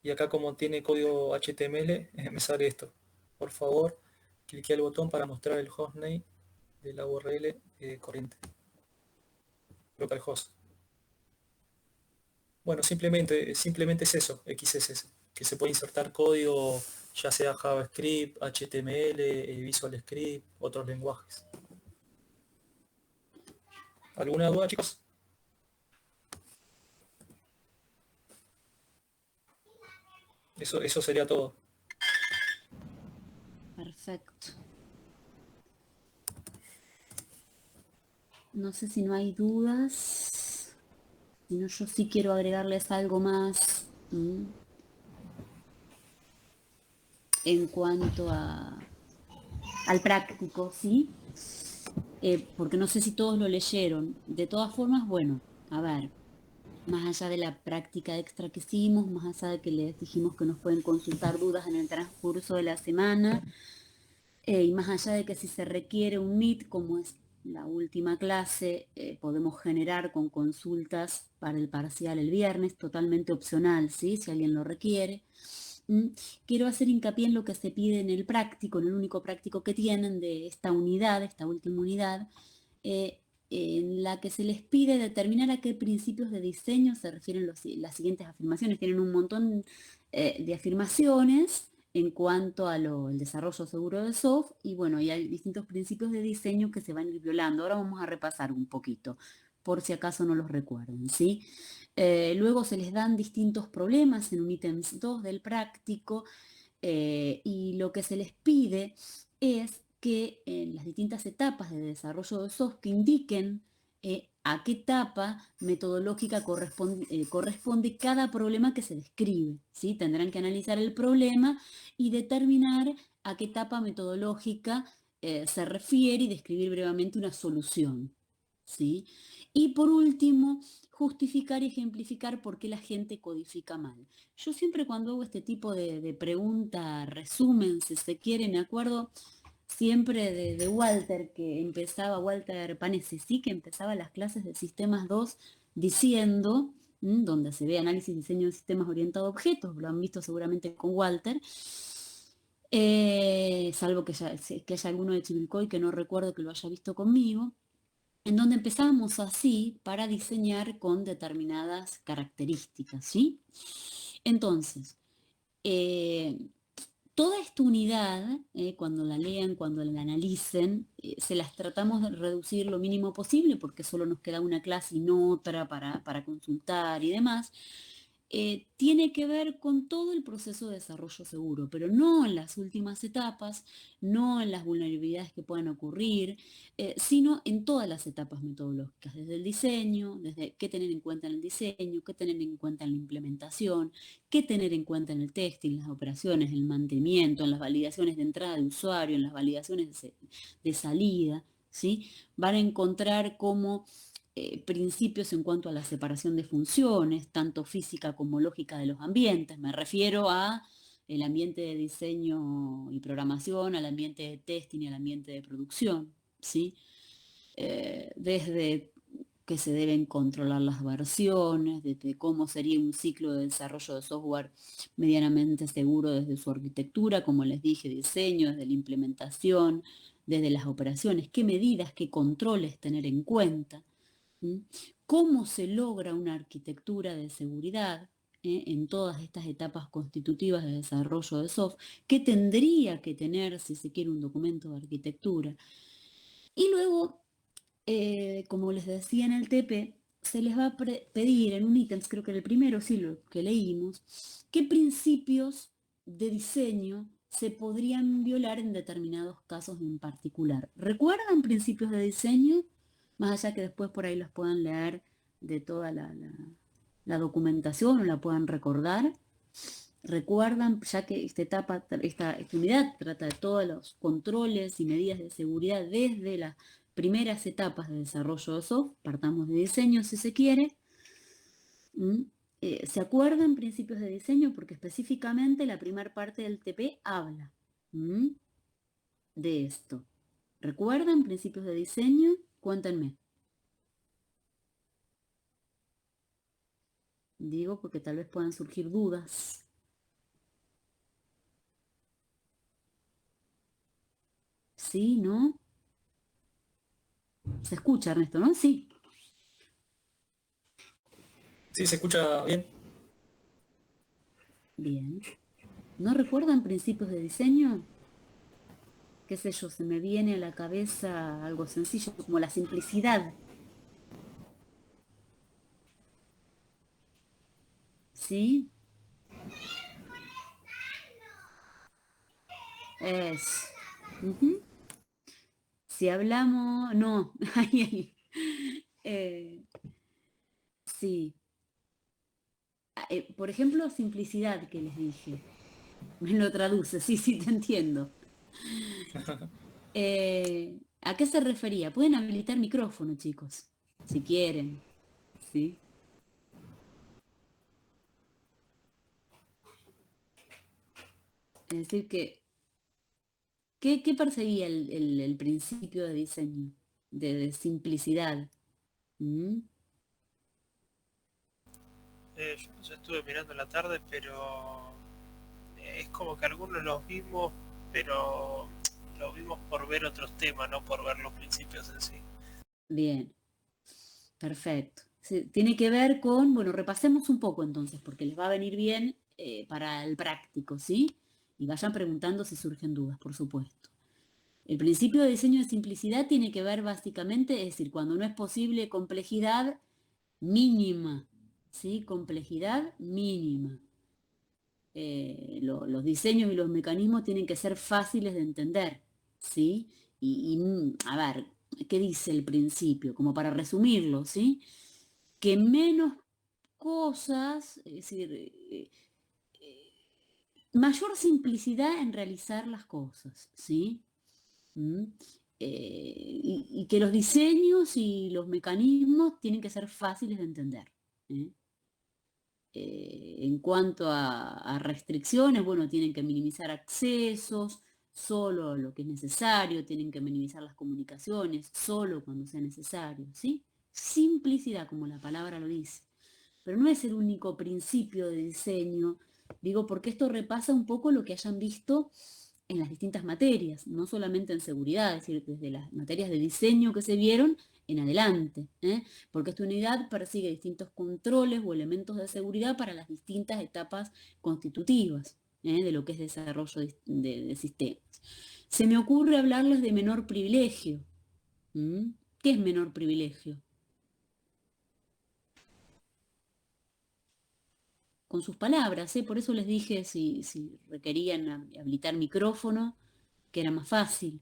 Y acá, como tiene código HTML, me sale esto. Por favor, clique el botón para mostrar el hostname de la URL corriente. Localhost. Bueno, simplemente es eso, XSS, que se puede insertar código, ya sea JavaScript, HTML, Visual Script, otros lenguajes. ¿Alguna duda, chicos? Eso sería todo. Perfecto. No sé si no hay dudas. Si no, yo sí quiero agregarles algo más en cuanto al práctico, ¿sí? Porque no sé si todos lo leyeron. De todas formas, bueno, a ver, más allá de la práctica extra que hicimos, más allá de que les dijimos que nos pueden consultar dudas en el transcurso de la semana, y más allá de que si se requiere un Meet, como es la última clase, podemos generar con consultas para el parcial el viernes, totalmente opcional, ¿sí? Si alguien lo requiere. Quiero hacer hincapié en lo que se pide en el práctico, en el único práctico que tienen de esta unidad, esta última unidad, en la que se les pide determinar a qué principios de diseño se refieren las siguientes afirmaciones. Tienen un montón de afirmaciones en cuanto a el desarrollo seguro de software, y bueno, y hay distintos principios de diseño que se van a ir violando. Ahora vamos a repasar un poquito, por si acaso no los recuerdan, ¿sí? Luego se les dan distintos problemas en un ítem 2 del práctico, y lo que se les pide es que en las distintas etapas de desarrollo de software indiquen a qué etapa metodológica corresponde cada problema que se describe, ¿sí? Tendrán que analizar el problema y determinar a qué etapa metodológica se refiere y describir brevemente una solución, ¿sí? Y por último, justificar y ejemplificar por qué la gente codifica mal. Yo siempre, cuando hago este tipo de pregunta, resumen, si se quiere, me acuerdo siempre de Walter, Walter Panesi, sí, que empezaba las clases de Sistemas 2 diciendo, donde se ve análisis y diseño de sistemas orientados a objetos, lo han visto seguramente con Walter, salvo que haya alguno de Chivilcoy que no recuerdo que lo haya visto conmigo, en donde empezamos así para diseñar con determinadas características, ¿sí? Entonces, toda esta unidad, cuando la lean, cuando la analicen, se las tratamos de reducir lo mínimo posible, porque solo nos queda una clase y no otra para consultar y demás. Tiene que ver con todo el proceso de desarrollo seguro, pero no en las últimas etapas, no en las vulnerabilidades que puedan ocurrir, sino en todas las etapas metodológicas, desde el diseño, desde qué tener en cuenta en el diseño, qué tener en cuenta en la implementación, qué tener en cuenta en el testing, las operaciones, el mantenimiento, en las validaciones de entrada de usuario, en las validaciones de salida, ¿sí? Van a encontrar cómo principios en cuanto a la separación de funciones, tanto física como lógica de los ambientes. Me refiero a el ambiente de diseño y programación, al ambiente de testing y al ambiente de producción, ¿sí? Desde que se deben controlar las versiones, desde cómo sería un ciclo de desarrollo de software medianamente seguro desde su arquitectura, como les dije, diseño, desde la implementación, desde las operaciones, qué medidas, qué controles tener en cuenta. cómo se logra una arquitectura de seguridad en todas estas etapas constitutivas de desarrollo de software, qué tendría que tener, si se quiere, un documento de arquitectura. Y luego, como les decía en el TP, se les va a pedir en un ítem, creo que en el primero sí lo que leímos, qué principios de diseño se podrían violar en determinados casos en particular. ¿Recuerdan principios de diseño? Más allá que después por ahí los puedan leer de toda la documentación o la puedan recordar. Recuerdan, ya que esta unidad trata de todos los controles y medidas de seguridad desde las primeras etapas de desarrollo de software, partamos de diseño si se quiere. ¿Se acuerdan principios de diseño? Porque específicamente la primera parte del TP habla de esto. ¿Recuerdan principios de diseño? Cuéntenme. Digo porque tal vez puedan surgir dudas. ¿Sí? ¿No? ¿Se escucha, Ernesto, no? Sí. Sí, se escucha bien. Bien. ¿No recuerdan principios de diseño? Qué sé yo, se me viene a la cabeza algo sencillo como la simplicidad. ¿Sí? Es. Ujú. Si hablamos, no, ahí, sí. Por ejemplo, simplicidad que les dije. Me lo traduce, sí, sí, te entiendo. ¿A qué se refería? Pueden habilitar micrófono, chicos, si quieren, ¿sí? Es decir, que, ¿qué perseguía el principio de diseño? De simplicidad. ¿Mm? Yo los estuve mirando en la tarde, pero es como que algunos los vimos, pero los vimos por ver otros temas, no por ver los principios en sí. Bien, perfecto. Sí, tiene que ver con, bueno, repasemos un poco entonces, porque les va a venir bien para el práctico, ¿sí? Y vayan preguntando si surgen dudas, por supuesto. El principio de diseño de simplicidad tiene que ver básicamente, es decir, cuando no es posible complejidad mínima, ¿sí? Complejidad mínima. Los diseños y los mecanismos tienen que ser fáciles de entender, ¿sí? A ver, ¿qué dice el principio? Como para resumirlo, ¿sí? Que menos cosas, es decir, mayor simplicidad en realizar las cosas, ¿sí? ¿Mm? Y que los diseños y los mecanismos tienen que ser fáciles de entender. ¿Eh? En cuanto a restricciones, bueno, tienen que minimizar accesos, solo lo que es necesario, tienen que minimizar las comunicaciones, solo cuando sea necesario, ¿sí? Simplicidad, como la palabra lo dice. Pero no es el único principio de diseño, digo, porque esto repasa un poco lo que hayan visto en las distintas materias, no solamente en seguridad, es decir, desde las materias de diseño que se vieron en adelante, porque esta unidad persigue distintos controles o elementos de seguridad para las distintas etapas constitutivas de lo que es desarrollo de sistemas. Se me ocurre hablarles de menor privilegio. ¿Qué es menor privilegio? Con sus palabras, por eso les dije si requerían habilitar micrófono, que era más fácil.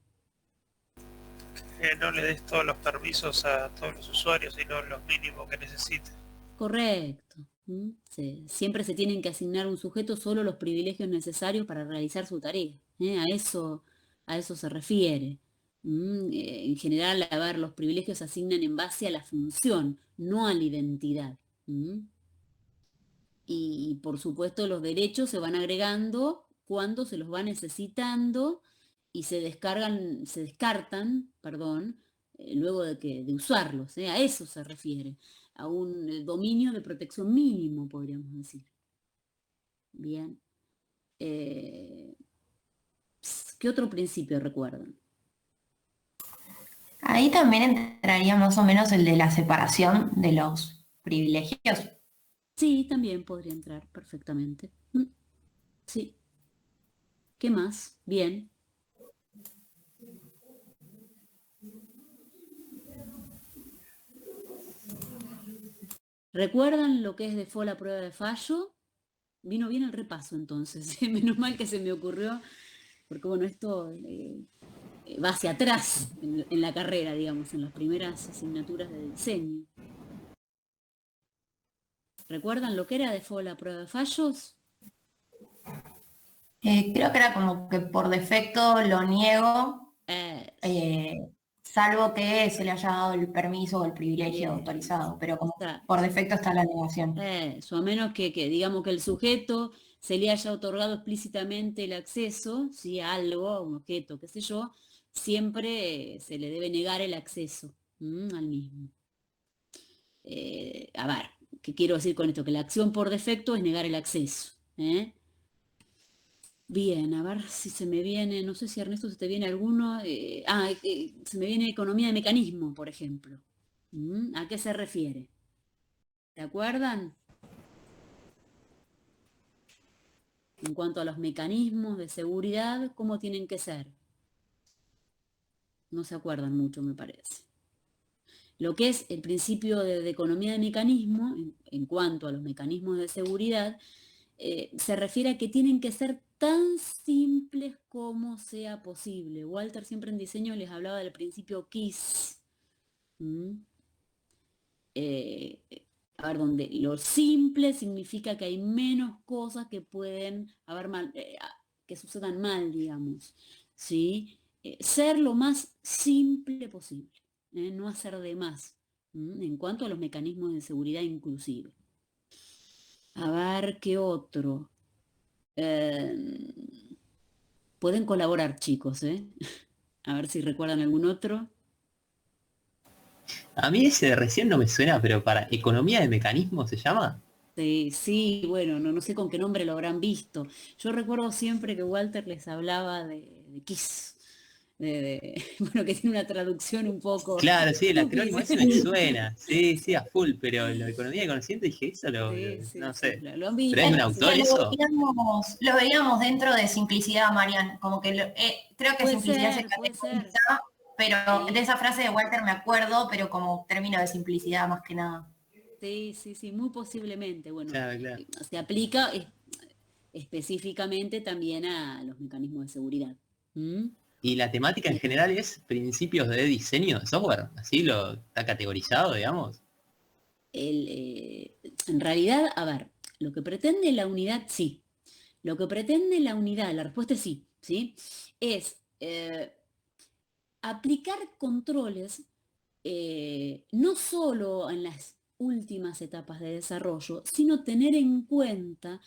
No le des todos los permisos a todos los usuarios, sino los mínimos que necesiten. Correcto. Siempre se tienen que asignar a un sujeto solo los privilegios necesarios para realizar su tarea. A eso se refiere. En general, a ver, los privilegios se asignan en base a la función, no a la identidad. Y por supuesto los derechos se van agregando cuando se los va necesitando y se descartan, perdón, luego de usarlos. A eso se refiere, a un dominio de protección mínimo, podríamos decir. Bien. ¿Qué otro principio recuerdan? Ahí también entraría más o menos el de la separación de los privilegios. Sí, también podría entrar perfectamente. Sí. ¿Qué más? Bien. ¿Recuerdan lo que es de fue la prueba de fallo? Vino bien el repaso entonces. Menos mal que se me ocurrió, porque bueno, esto va hacia atrás en la carrera, digamos, en las primeras asignaturas de diseño. ¿Recuerdan lo que era de fue la prueba de fallos? Creo que era como que por defecto lo niego, Eh, salvo que se le haya dado el permiso o el privilegio bien, autorizado, pero como exacto. por defecto está la negación. Eso, a menos que digamos que el sujeto se le haya otorgado explícitamente el acceso, ¿sí? A algo, a un objeto, qué sé yo, siempre se le debe negar el acceso al mismo. A ver, ¿qué quiero decir con esto? Que la acción por defecto es negar el acceso. Bien, a ver si se me viene, no sé si Ernesto se te viene alguno. Se me viene economía de mecanismo, por ejemplo. ¿A qué se refiere? ¿Te acuerdan? En cuanto a los mecanismos de seguridad, ¿cómo tienen que ser? No se acuerdan mucho, me parece. Lo que es el principio de economía de mecanismo, en cuanto a los mecanismos de seguridad, se refiere a que tienen que ser tan simples como sea posible. Walter siempre en diseño les hablaba del principio KISS. eh, a ver, donde lo simple significa que hay menos cosas que pueden haber mal, que sucedan mal, digamos, ¿sí? Ser lo más simple posible, no hacer de más, en cuanto a los mecanismos de seguridad inclusive. A ver, ¿qué otro? Pueden colaborar, chicos, ¿eh? A ver si recuerdan algún otro. A mí ese de recién no me suena, pero para economía de mecanismos se llama. Sí, bueno, no sé con qué nombre lo habrán visto. Yo recuerdo siempre que Walter les hablaba de Kiss, bueno, que tiene una traducción un poco Claro, sí, el acrónimo estúpida. ese me suena. Sí, sí, a full, pero la economía de conocimiento dije eso, Sí, no sí, sé. lo han ¿Pero es de un visto, autor sí. eso? Lo veíamos dentro de simplicidad, Marian, como que creo que simplicidad se Puede ser. caracteriza, pero de Sí, esa frase de Walter me acuerdo, pero como término de simplicidad más que nada. sí, muy posiblemente. Bueno, Claro, claro. se aplica específicamente también a los mecanismos de seguridad. ¿Mm? Y la temática en Bien. general es principios de diseño de software. Así lo está categorizado, digamos. En realidad, a ver, lo que pretende la unidad, sí. Lo que pretende la unidad, la respuesta es sí, ¿sí? Es aplicar controles no solo en las últimas etapas de desarrollo, sino tener en cuenta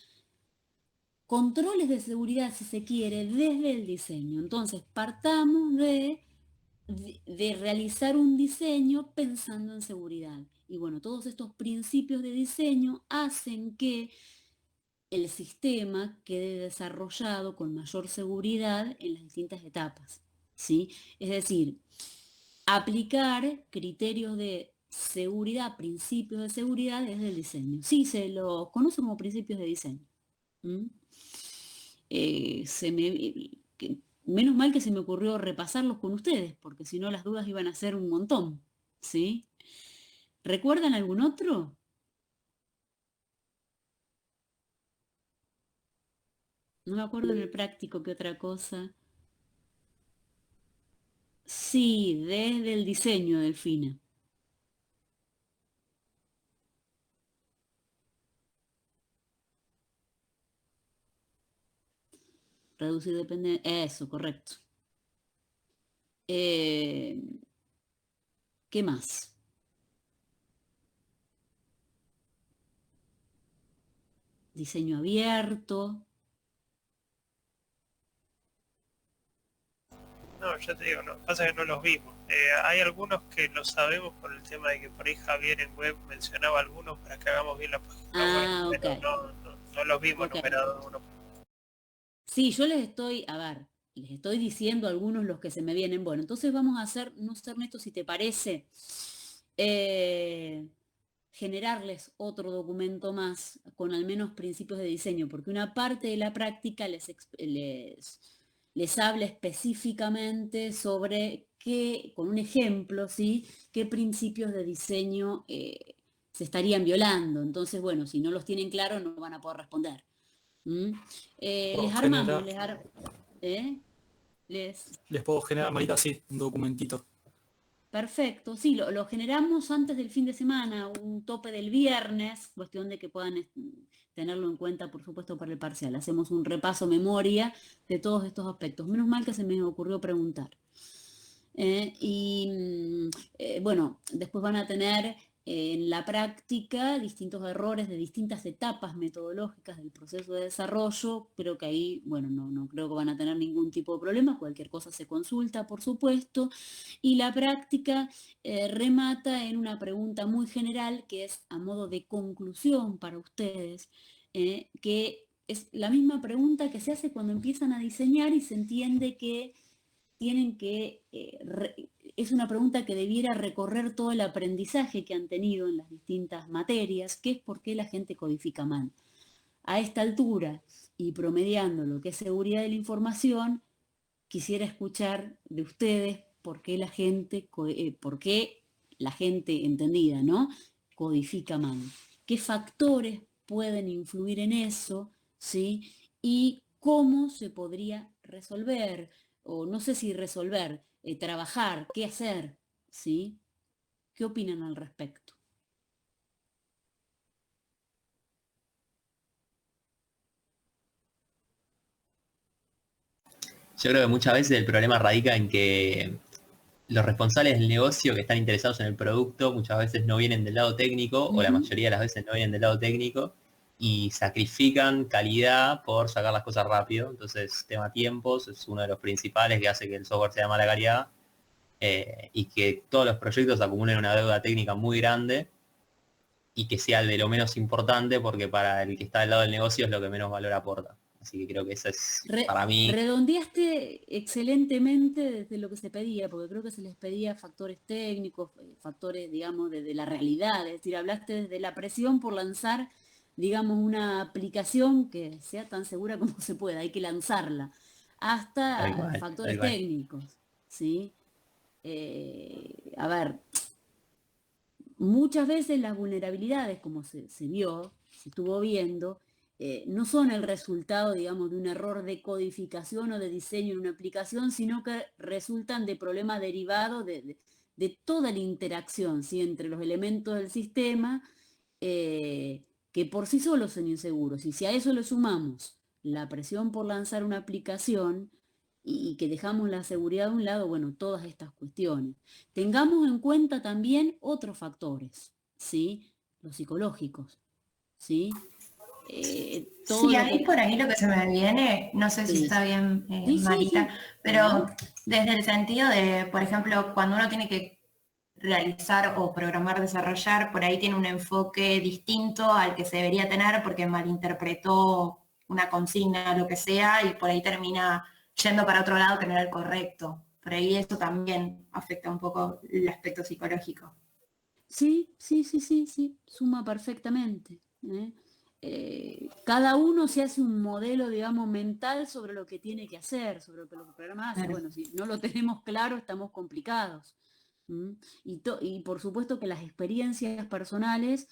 controles de seguridad, si se quiere, desde el diseño. Entonces, partamos de realizar un diseño pensando en seguridad. Y bueno, todos estos principios de diseño hacen que el sistema quede desarrollado con mayor seguridad en las distintas etapas, ¿sí? Es decir, aplicar criterios de seguridad, principios de seguridad desde el diseño. Sí, se los conoce como principios de diseño. ¿Mm? Menos mal que se me ocurrió repasarlos con ustedes, porque si no las dudas iban a ser un montón, ¿sí? ¿Recuerdan algún otro? No me acuerdo en el práctico qué otra cosa. Sí, desde el diseño, Delfina. Reducir dependencia. Eso, correcto. Eh, ¿Qué más? Diseño abierto. No, ya te digo, no, pasa que no los vimos. Hay algunos que lo sabemos por el tema de que por ahí Javier en web mencionaba algunos para que hagamos bien la página web, Ok. pero no los vimos Ok. numerados uno. Sí, yo les estoy, a ver, les estoy diciendo algunos los que se me vienen. Bueno, entonces vamos a hacer, no sé, Ernesto, si te parece, generarles otro documento más con al menos principios de diseño, porque una parte de la práctica les habla específicamente sobre qué, con un ejemplo, ¿sí? Qué principios de diseño se estarían violando. Entonces, bueno, si no los tienen claros no van a poder responder. ¿Mm? Puedo Les armamos, generar, les les puedo generar, Marita, sí, un documentito. Perfecto, sí, lo generamos antes del fin de semana, un tope del viernes, cuestión de que puedan tenerlo en cuenta, por supuesto, para el parcial. Hacemos un repaso memoria de todos estos aspectos. Menos mal que se me ocurrió preguntar. Bueno, después van a tener en la práctica distintos errores de distintas etapas metodológicas del proceso de desarrollo. Creo que ahí, bueno, no creo que van a tener ningún tipo de problema, cualquier cosa se consulta, por supuesto. Y la práctica remata en una pregunta muy general que es a modo de conclusión para ustedes, que es la misma pregunta que se hace cuando empiezan a diseñar y se entiende que tienen que, es una pregunta que debiera recorrer todo el aprendizaje que han tenido en las distintas materias, que es por qué la gente codifica mal. A esta altura, y promediando lo que es seguridad de la información, quisiera escuchar de ustedes por qué la gente entendida, ¿no? Codifica mal. ¿Qué factores pueden influir en eso? ¿Sí? Y cómo se podría resolver, o no sé si resolver, trabajar, qué hacer, ¿sí? ¿Qué opinan al respecto? Yo creo que muchas veces el problema radica en que los responsables del negocio que están interesados en el producto muchas veces no vienen del lado técnico, o la mayoría de las veces no vienen del lado técnico, y sacrifican calidad por sacar las cosas rápido. Entonces, tema tiempos es uno de los principales que hace que el software sea de mala calidad, y que todos los proyectos acumulen una deuda técnica muy grande y que sea de lo menos importante, porque para el que está del lado del negocio es lo que menos valor aporta. Así que creo que eso es, para mí, Redondeaste excelentemente desde lo que se pedía, porque creo que se les pedía factores técnicos, factores, digamos, de la realidad, es decir, hablaste desde la presión por lanzar, digamos, una aplicación que sea tan segura como se pueda, hay que lanzarla, tal hasta cual, tal factores cual. técnicos, ¿sí? A ver, muchas veces las vulnerabilidades, como se vio, se estuvo viendo, no son el resultado, digamos, de un error de codificación o de diseño en una aplicación, sino que resultan de problemas derivados de toda la interacción, ¿sí? Entre los elementos del sistema, que por sí solos son inseguros. Y si a eso le sumamos la presión por lanzar una aplicación y que dejamos la seguridad de un lado, bueno, todas estas cuestiones. Tengamos en cuenta también otros factores, ¿sí? Los psicológicos, ¿sí? Todo Sí, lo ahí que... por ahí lo que se me viene, no sé si Sí, está bien, sí, sí, Marita, sí. pero desde el sentido de, por ejemplo, cuando uno tiene que realizar o programar, desarrollar, por ahí tiene un enfoque distinto al que se debería tener porque malinterpretó una consigna, lo que sea, y por ahí termina yendo para otro lado que no era el correcto. Por ahí eso también afecta un poco el aspecto psicológico. Sí, sí, sí, sí, sí, suma perfectamente. Cada uno se hace un modelo, digamos, mental sobre lo que tiene que hacer, sobre lo que el programa hace. Claro. Bueno, si no lo tenemos claro, estamos complicados. ¿Mm? Y por supuesto que las experiencias personales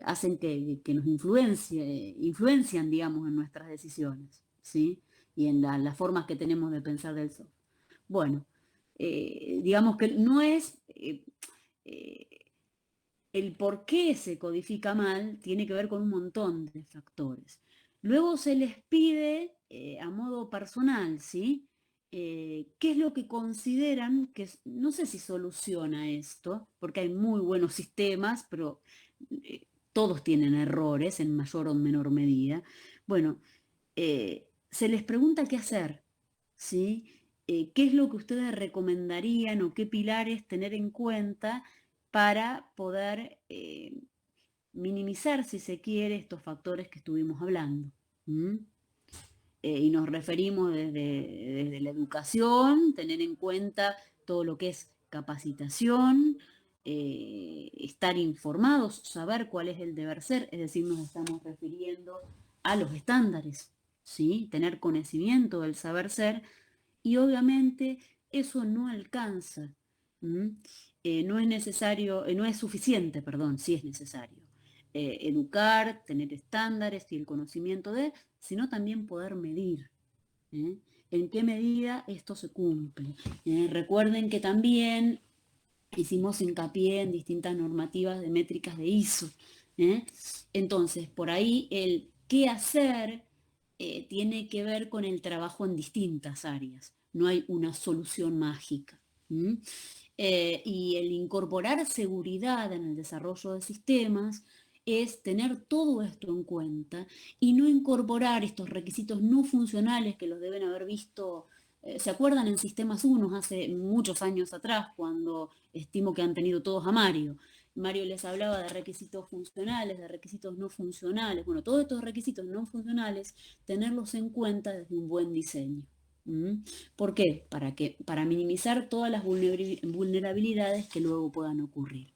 hacen que nos influencian, digamos, en nuestras decisiones, ¿sí? Y en las formas que tenemos de pensar del software. Bueno, digamos que no es... eh, el por qué se codifica mal tiene que ver con un montón de factores. Luego se les pide a modo personal, ¿sí? ¿Qué es lo que consideran que, no sé si soluciona esto, porque hay muy buenos sistemas, pero todos tienen errores en mayor o menor medida? Bueno, se les pregunta qué hacer, ¿sí? ¿Qué es lo que ustedes recomendarían o qué pilares tener en cuenta para poder minimizar, si se quiere, estos factores que estuvimos hablando? ¿Mm? y nos referimos desde la educación, tener en cuenta todo lo que es capacitación, estar informados, saber cuál es el deber ser, es decir, nos estamos refiriendo a los estándares, ¿sí? Tener conocimiento del saber ser, y obviamente eso no alcanza, no es necesario, no es suficiente, perdón, sí es necesario. Educar, tener estándares y el conocimiento sino también poder medir. ¿En qué medida esto se cumple? Recuerden que también hicimos hincapié en distintas normativas de métricas de ISO. Entonces, por ahí el qué hacer tiene que ver con el trabajo en distintas áreas. No hay una solución mágica. Y el incorporar seguridad en el desarrollo de sistemas es tener todo esto en cuenta y no incorporar estos requisitos no funcionales que los deben haber visto. ¿Se acuerdan en Sistemas 1 hace muchos años atrás, cuando estimo que han tenido todos a Mario? Mario les hablaba de requisitos funcionales, de requisitos no funcionales. Bueno, todos estos requisitos no funcionales, tenerlos en cuenta desde un buen diseño. ¿Por qué? Para minimizar todas las vulnerabilidades que luego puedan ocurrir.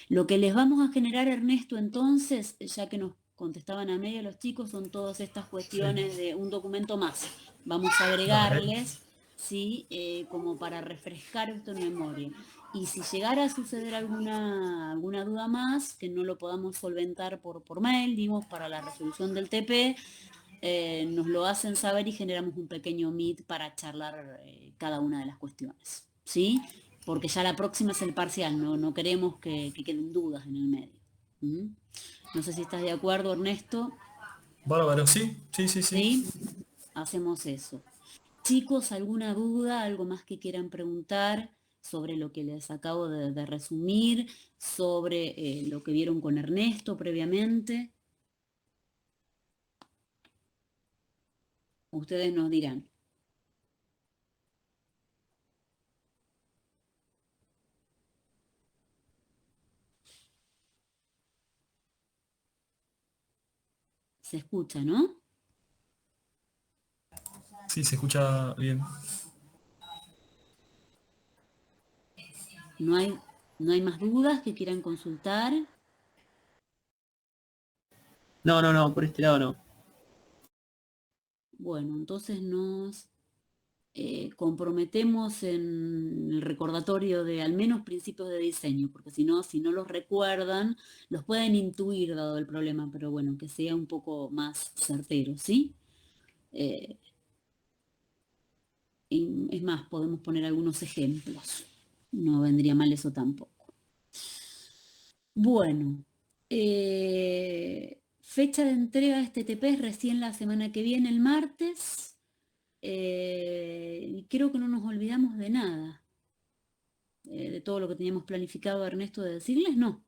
Lo que les vamos a generar, Ernesto, entonces, ya que nos contestaban a media los chicos, son todas estas cuestiones de un documento más. Vamos a agregarles, ¿sí? Como para refrescar esto en memoria. Y si llegara a suceder alguna duda más, que no lo podamos solventar por mail, digamos, para la resolución del TP, nos lo hacen saber y generamos un pequeño meet para charlar cada una de las cuestiones, ¿sí? Porque ya la próxima es el parcial, no queremos que queden dudas en el medio. No sé si estás de acuerdo, Ernesto. Bárbaro, sí. ¿Sí? Hacemos eso. Chicos, ¿alguna duda, algo más que quieran preguntar sobre lo que les acabo de resumir, sobre lo que vieron con Ernesto previamente? Ustedes nos dirán. Se escucha, ¿no? Sí, se escucha bien. ¿No hay más dudas que quieran consultar? No, por este lado no. Bueno, entonces nos comprometemos en el recordatorio de al menos principios de diseño, porque si no los recuerdan, los pueden intuir dado el problema, pero bueno, que sea un poco más certero, ¿sí? Y es más, podemos poner algunos ejemplos. No vendría mal eso tampoco. Bueno, fecha de entrega de este TP es recién la semana que viene, el martes. Y creo que no nos olvidamos de nada. De todo lo que teníamos planificado, Ernesto, de decirles, no.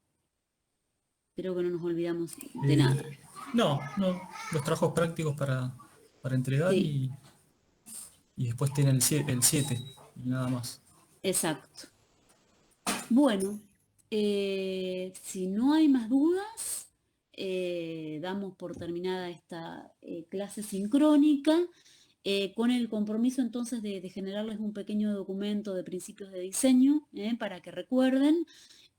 Creo que no nos olvidamos de nada. No, los trabajos prácticos para entregar Sí. y después tienen el 7 y nada más. Exacto. Bueno, si no hay más dudas, damos por terminada esta clase sincrónica, con el compromiso entonces de generarles un pequeño documento de principios de diseño, para que recuerden.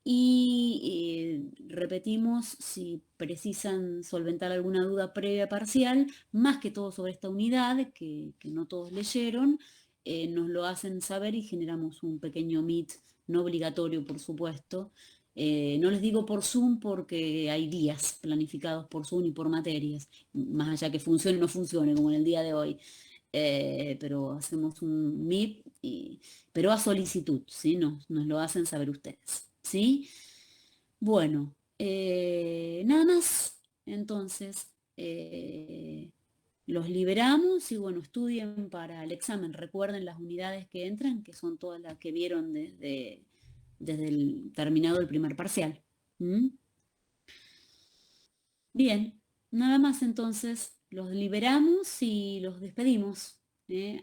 Y repetimos, si precisan solventar alguna duda previa parcial, más que todo sobre esta unidad, que no todos leyeron, nos lo hacen saber y generamos un pequeño meet, no obligatorio por supuesto. No les digo por Zoom porque hay días planificados por Zoom y por materias, más allá que funcione o no funcione, como en el día de hoy. Pero hacemos un meet, pero a solicitud, ¿sí? Nos lo hacen saber ustedes. ¿Sí? Bueno, nada más. Entonces, los liberamos y bueno, estudien para el examen. Recuerden las unidades que entran, que son todas las que vieron desde el terminado el primer parcial. Bien, nada más entonces. Los liberamos y los despedimos.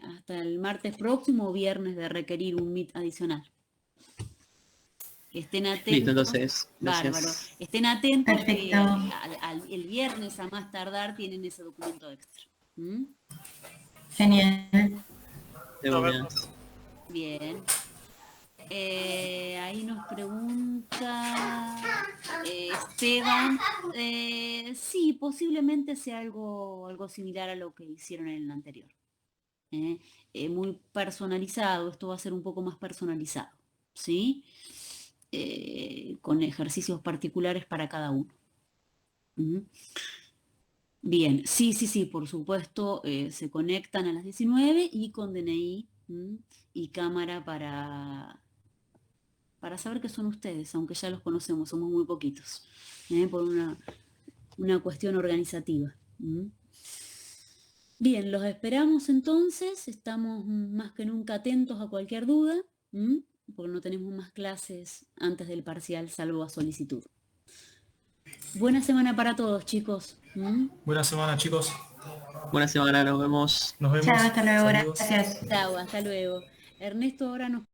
Hasta el martes próximo o viernes de requerir un meet adicional. Estén atentos. Listo, entonces. Bárbaro. Gracias. Estén atentos. Perfecto. Que el viernes a más tardar tienen ese documento extra. Genial. De Nos una. vemos. Bien. Ahí nos pregunta Esteban. Sí, posiblemente sea algo similar a lo que hicieron en el anterior. Muy personalizado, esto va a ser un poco más personalizado, ¿sí? Con ejercicios particulares para cada uno. ¿Mm? Bien, sí, por supuesto, se conectan a las 19 y con DNI y cámara para saber que son ustedes, aunque ya los conocemos, somos muy poquitos, por una cuestión organizativa. Bien, los esperamos entonces, estamos más que nunca atentos a cualquier duda, porque no tenemos más clases antes del parcial, salvo a solicitud. Buena semana para todos, chicos. Buena semana, chicos. Buena semana, nos vemos. Nos vemos. Chao, hasta luego, Saludos. gracias. Chao, hasta luego. Ernesto ahora nos